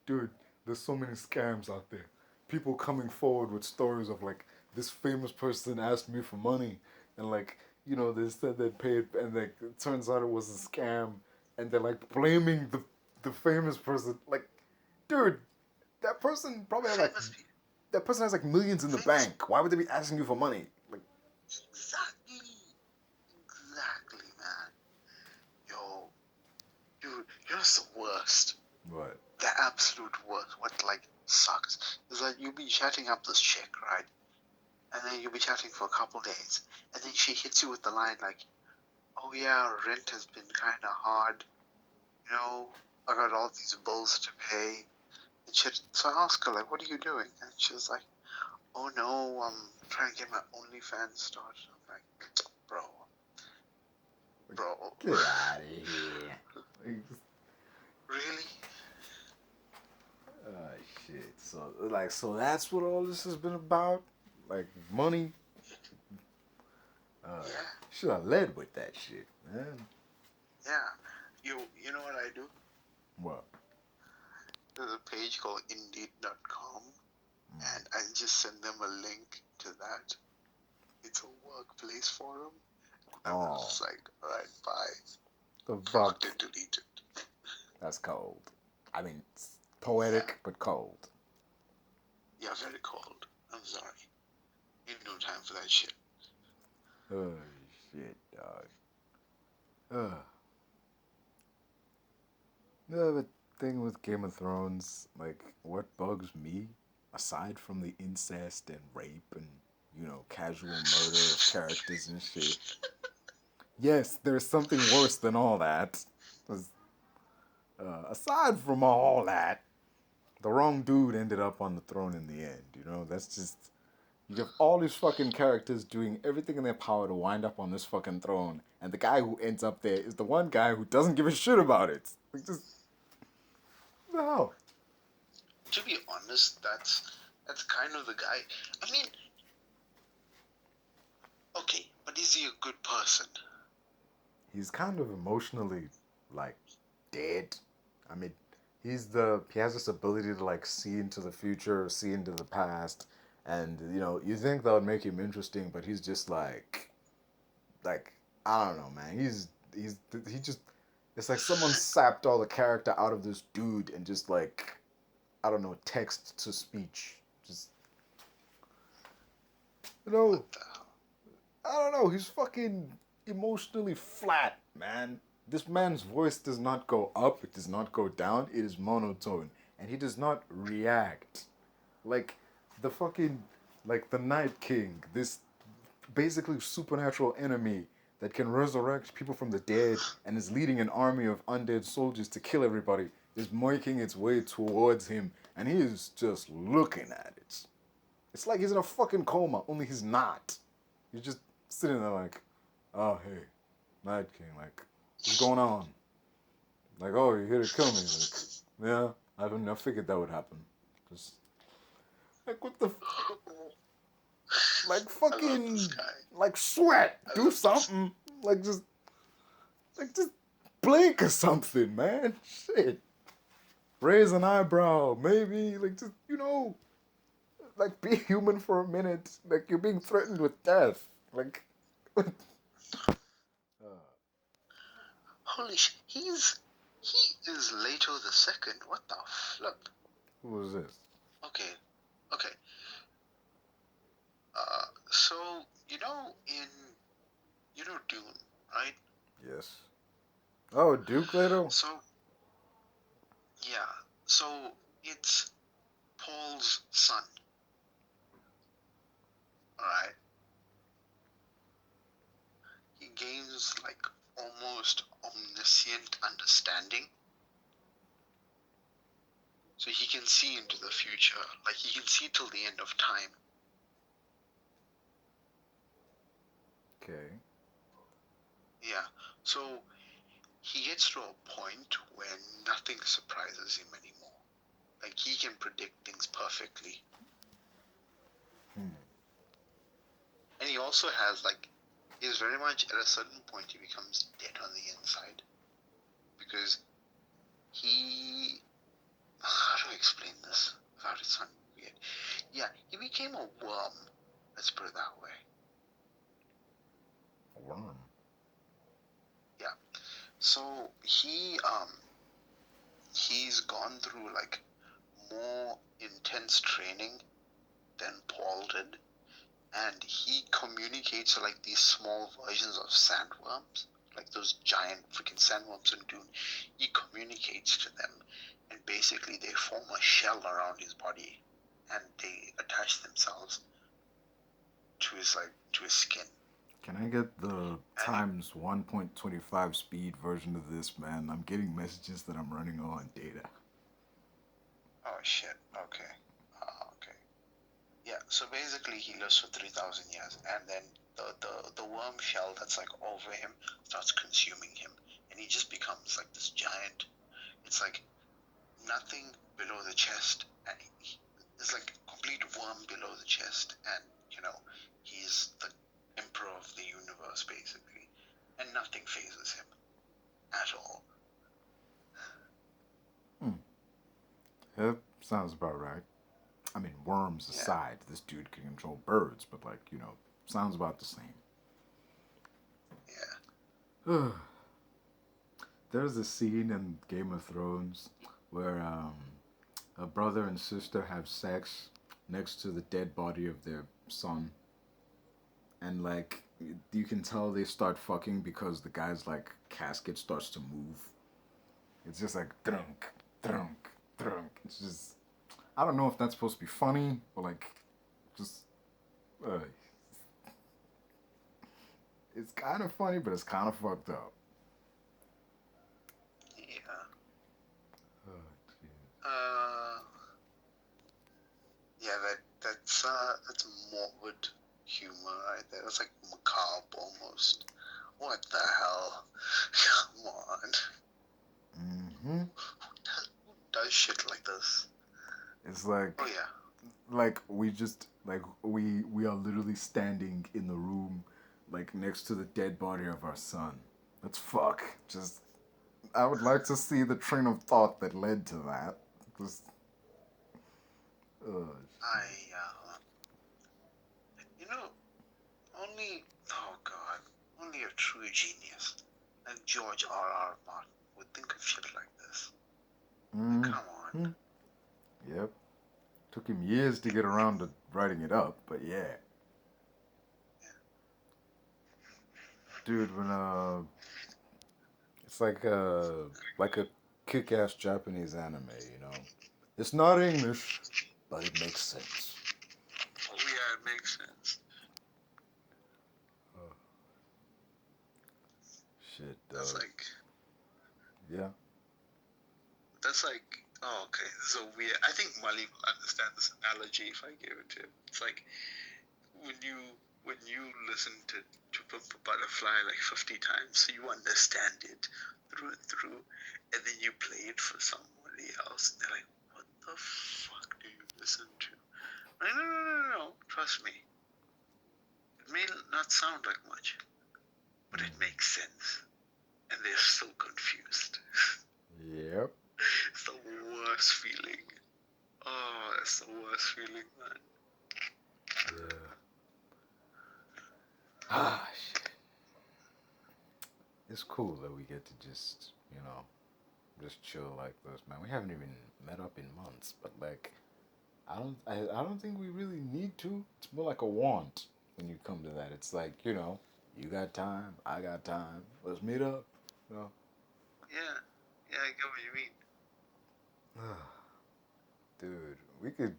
Dude, there's so many scams out there. People coming forward with stories of, like, this famous person asked me for money, and, like, they said they'd paid, and, like, it turns out it was a scam, and they're, like, blaming the famous person. Like, dude, that person probably has, like, millions in the bank. Why would they be asking you for money? Like, Exactly, man. Yo, dude, the worst. What? The absolute worst. What, like, sucks is that you'll be chatting up this chick, right? And then you'll be chatting for a couple days, and then she hits you with the line like, oh yeah, rent has been kind of hard. I got all these bills to pay. And shit. So I asked her, like, what are you doing? And she was like, oh no, I'm trying to get my OnlyFans started. I'm like, bro. Get out of here. Really? Oh, shit. So that's what all this has been about? Like, money? Yeah. Should have led with that shit, man. Yeah. You know what I do? What? There's a page called Indeed.com, and I just send them a link to that. It's a workplace forum. I was just like, alright, bye. The fuck? Blocked and deleted. That's cold. I mean, it's poetic, but cold. Yeah, very cold. I'm sorry. Ain't no time for that shit. Oh, shit, dog. The thing with Game of Thrones, like, what bugs me, aside from the incest and rape and, casual murder of characters and shit. Yes, there's something worse than all that. Aside from all that, the wrong dude ended up on the throne in the end, That's just... You have all these fucking characters doing everything in their power to wind up on this fucking throne, and the guy who ends up there is the one guy who doesn't give a shit about it. Like, just... No. To be honest, that's kind of the guy. I mean, Okay, but is he a good person? He's kind of emotionally, like, dead. I mean, he has this ability to like see into the future, see into the past, and you think that would make him interesting, but he's just like I don't know, man. He just it's like someone sapped all the character out of this dude and just like I don't know, text to speech. Just you know, What the hell? I don't know. He's fucking emotionally flat, man. This man's voice does not go up. It does not go down. It is monotone, and he does not react. Like the fucking like the Night King. This basically supernatural enemy that can resurrect people from the dead and is leading an army of undead soldiers to kill everybody is making its way towards him, and he is just looking at it. It's like he's in a fucking coma, only he's not. He's just sitting there like, oh hey, Night King, like, what's going on? Like, oh, you're here to kill me. Like, yeah, I figured that would happen. Just like what the like I love this fucking guy. like sweat. I Do love this. something. Like just blink or something, man. Shit. Raise an eyebrow, maybe. Like just like be human for a minute. Like you're being threatened with death. Like Holy shit, he is Leto the Second. What the flip? who was this? Okay, okay. So Dune, right? Yes. Oh, Duke Leto? So yeah, so it's Paul's son. Alright? He gains like almost omniscient understanding. So he can see into the future. Like he can see till the end of time. Okay. Yeah. So he gets to a point where nothing surprises him anymore. Like he can predict things perfectly. And he also has he's very much at a certain point he becomes dead on the inside. Because how do I explain this without it sounding weird? Yeah, he became a worm. Let's put it that way. A worm. Yeah. So he's gone through more intense training than Paul did. And he communicates to these small versions of sandworms, like those giant freaking sandworms in Dune. He communicates to them, and basically they form a shell around his body, and they attach themselves to his skin. Can I get the times 1.25 speed version of this, man? I'm getting messages that I'm running low on data. Oh shit. Okay. Okay. Yeah. So basically, he lives for 3,000 years, and then the worm shell that's over him starts consuming him, and he just becomes this giant. It's nothing below the chest, and it's complete worm below the chest, and he's the emperor of the universe basically, and nothing phases him at all. That sounds about right. I mean, worms aside, this dude can control birds, but sounds about the same. Yeah. There's a scene in Game of Thrones where a brother and sister have sex next to the dead body of their son, and you can tell they start fucking because the guy's casket starts to move. It's just like drunk, drunk, drunk. It's just I don't know if that's supposed to be funny or just uh, it's kind of funny, but it's kind of fucked up. Yeah. Oh, Yeah. That's morbid humor right there. That's macabre almost. What the hell? Come on. mm-hmm. Who does shit like this? It's like Oh yeah. we just we are literally standing in the room like next to the dead body of our son. That's fuck. Just, I would like to see the train of thought that led to that. Just, uh, I, you know, only, oh God, only a true genius like George R. Martin would think of shit like this. Come on. Yep. Took him years to get around to writing it up, but yeah. Dude, when it's like a kick-ass Japanese anime, you know. It's not English, but it makes sense. Oh yeah, it makes sense. Shit, That's like, yeah. that's like, oh okay, this is a weird, I think Mali will understand this analogy if I give it to him. It's like, when you listen to Pimp a Butterfly like 50 times, so you understand it through and through, and then you play it for somebody else, and they're like, what the fuck do you listen to? I'm like, no, trust me. It may not sound like much, but it makes sense. And they're so confused. Yep. It's the worst feeling. Oh, it's the worst feeling, man. Yeah. Ah, shit. It's cool that we get to just, just chill like this, man. We haven't even met up in months, but like, I don't think we really need to. It's more like a want when you come to that. It's like, you got time, I got time. Let's meet up. Yeah, I get what you mean. Dude, we could.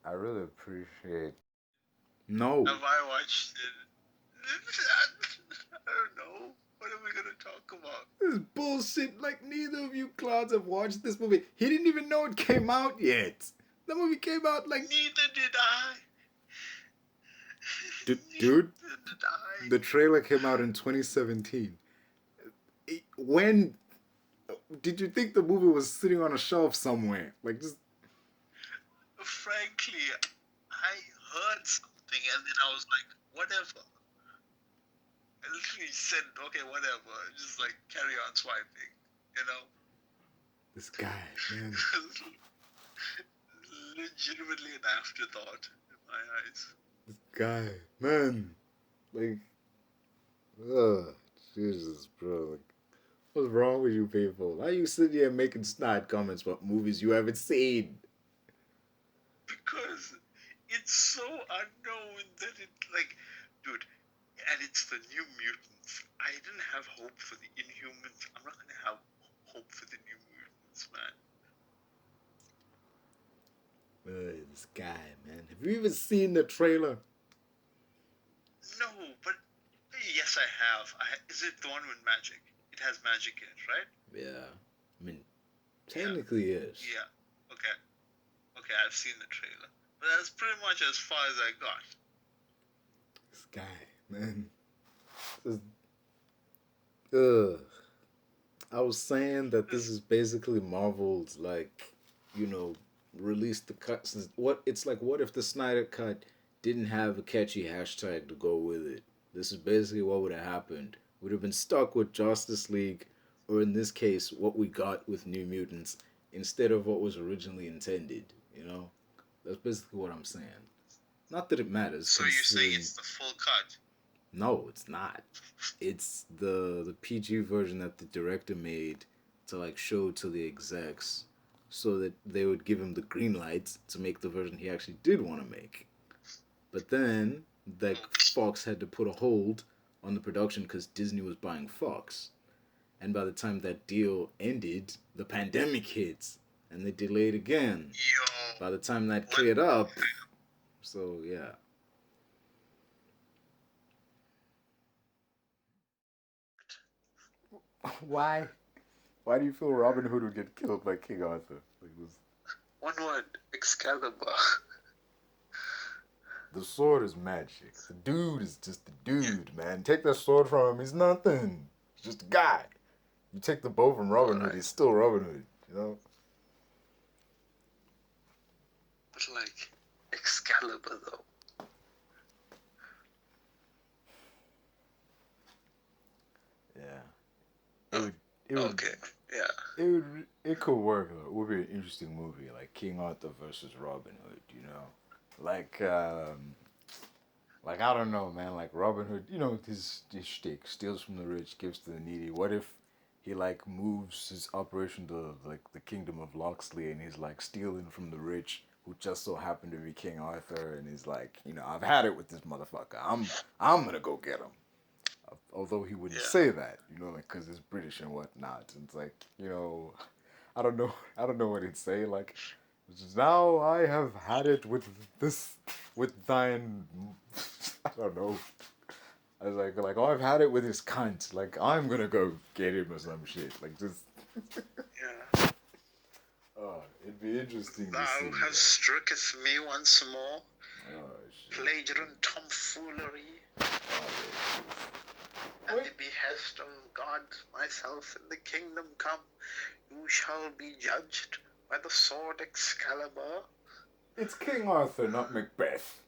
I really appreciate. No. Have I watched it? I don't know. What are we gonna talk about? This is bullshit. Like, neither of you clowns have watched this movie. He didn't even know it came out yet. The movie came out like. Neither did I. Dude, Neither did I. the trailer came out in 2017. When did you think the movie was sitting on a shelf somewhere? Like, just. Frankly, I heard something and then I was like, whatever. I literally said, okay, whatever. Just like carry on swiping, This guy, man. Legitimately an afterthought in my eyes. This guy, man. Like, ugh, Jesus, bro. Like, what's wrong with you people? Why are you sitting here making snide comments about movies you haven't seen? Because it's so unknown that it, like, dude, and it's the New Mutants. I didn't have hope for the Inhumans. I'm not gonna have hope for the New Mutants, man. This guy, man. Have you even seen the trailer? No, but yes, I have. Is it the one with magic? It has magic in it, right? Yeah. I mean, technically yes. Yeah. Okay, I've seen the trailer. But that's pretty much as far as I got. This guy, man. Ugh. I was saying that this is basically Marvel's, like, release the cuts. What if the Snyder cut didn't have a catchy hashtag to go with it? This is basically what would have happened. We'd have been stuck with Justice League, or in this case, what we got with New Mutants, instead of what was originally intended. That's basically what I'm saying. Not that it matters. So you're saying it's the full cut? No, it's not. It's the PG version that the director made to like show to the execs so that they would give him the green lights to make the version he actually did want to make. But then, Fox had to put a hold on the production because Disney was buying Fox. And by the time that deal ended, the pandemic hits. And they delayed again. Yo. By the time that cleared up, so yeah. Why? Why do you feel Robin Hood would get killed by King Arthur? One word, Excalibur. The sword is magic. The dude is just the dude, man. Take that sword from him, he's nothing. He's just a guy. You take the bow from Robin Hood, he's still Robin Hood, But like, Excalibur though. Yeah. It would Okay, yeah. it could work though. It would be an interesting movie, like King Arthur versus Robin Hood, you know? Like I don't know, man, like Robin Hood, you know, his shtick, steals from the rich, gives to the needy. What if he like moves his operation to like the kingdom of Locksley and he's like stealing from the rich who just so happen to be King Arthur and he's like, you know, I've had it with this motherfucker. I'm gonna go get him. Although he wouldn't Yeah. say that, you know, like because it's British and whatnot. And it's like, you know, I don't know, I don't know what he'd say. Like, now I have had it with this, with thine. I don't know. I was like, oh, I've had it with his cunt. Like, I'm gonna go get him or some shit. Like, just, Yeah. it'd be interesting to Thou see. hast stricketh me once more, Oh shit. plagiarism, tomfoolery, at the behest of God myself in the kingdom come, you shall be judged by the sword Excalibur. It's King Arthur, not Macbeth.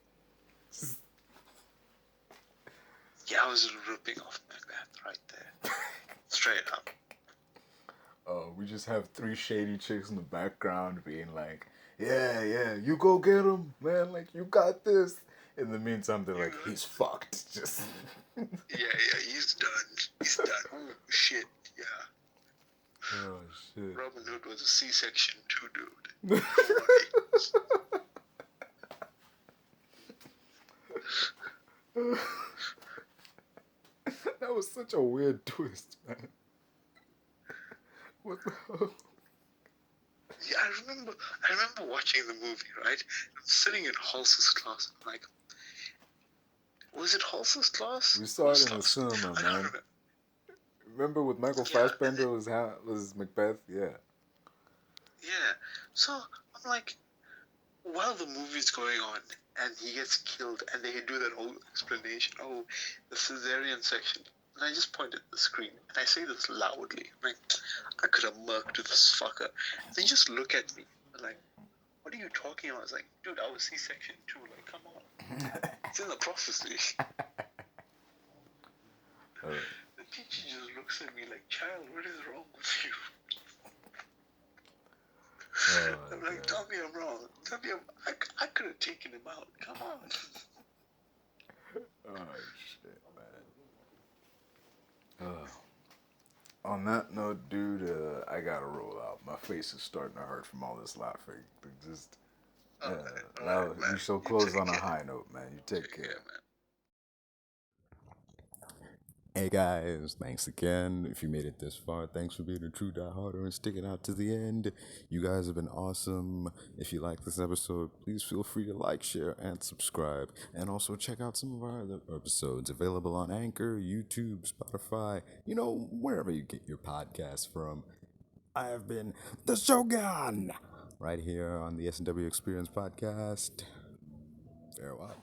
Yeah, I was ripping off Macbeth right there. Straight up. We just have three shady chicks in the background being like, yeah, you go get him, man, like, you got this. In the meantime, they're like, he's fucked. Just. Yeah, he's done. He's done. Oh, shit, yeah. Oh, shit. Robin Hood was a C-section too, dude. That was such a weird twist, man. What the hell? Yeah, I remember watching the movie, right? I'm sitting in Halsey's class. I'm like, was it Halsey's class? We saw it in the cinema, I don't man. remember. Remember with Michael Fassbender was Macbeth? Yeah. Yeah. So I'm like, while the movie's going on and he gets killed and they do that whole explanation, oh, the cesarean section. And I just point at the screen and I say this loudly. I'm like, I could have murked this fucker. And they just look at me. They're like, what are you talking about? I was like, dude, I was C-section too. Like, come on. It's in the prophecy. The teacher just looks at me like, child, what is wrong with you? I'm like, tell me I'm wrong. Tell me I could have taken him out. Come on. Oh, shit, man. On that note, dude, I gotta roll out. My face is starting to hurt from all this laughing. Just, we shall close on a high note, man. You take care. Man. Hey guys, thanks again. If you made it this far, thanks for being a true dieharder and sticking out to the end. You guys have been awesome. If you like this episode, please feel free to like, share, and subscribe. And also check out some of our other episodes available on Anchor, YouTube, Spotify, you know, wherever you get your podcasts from. I have been the Shogun right here on the S&W Experience podcast. Farewell.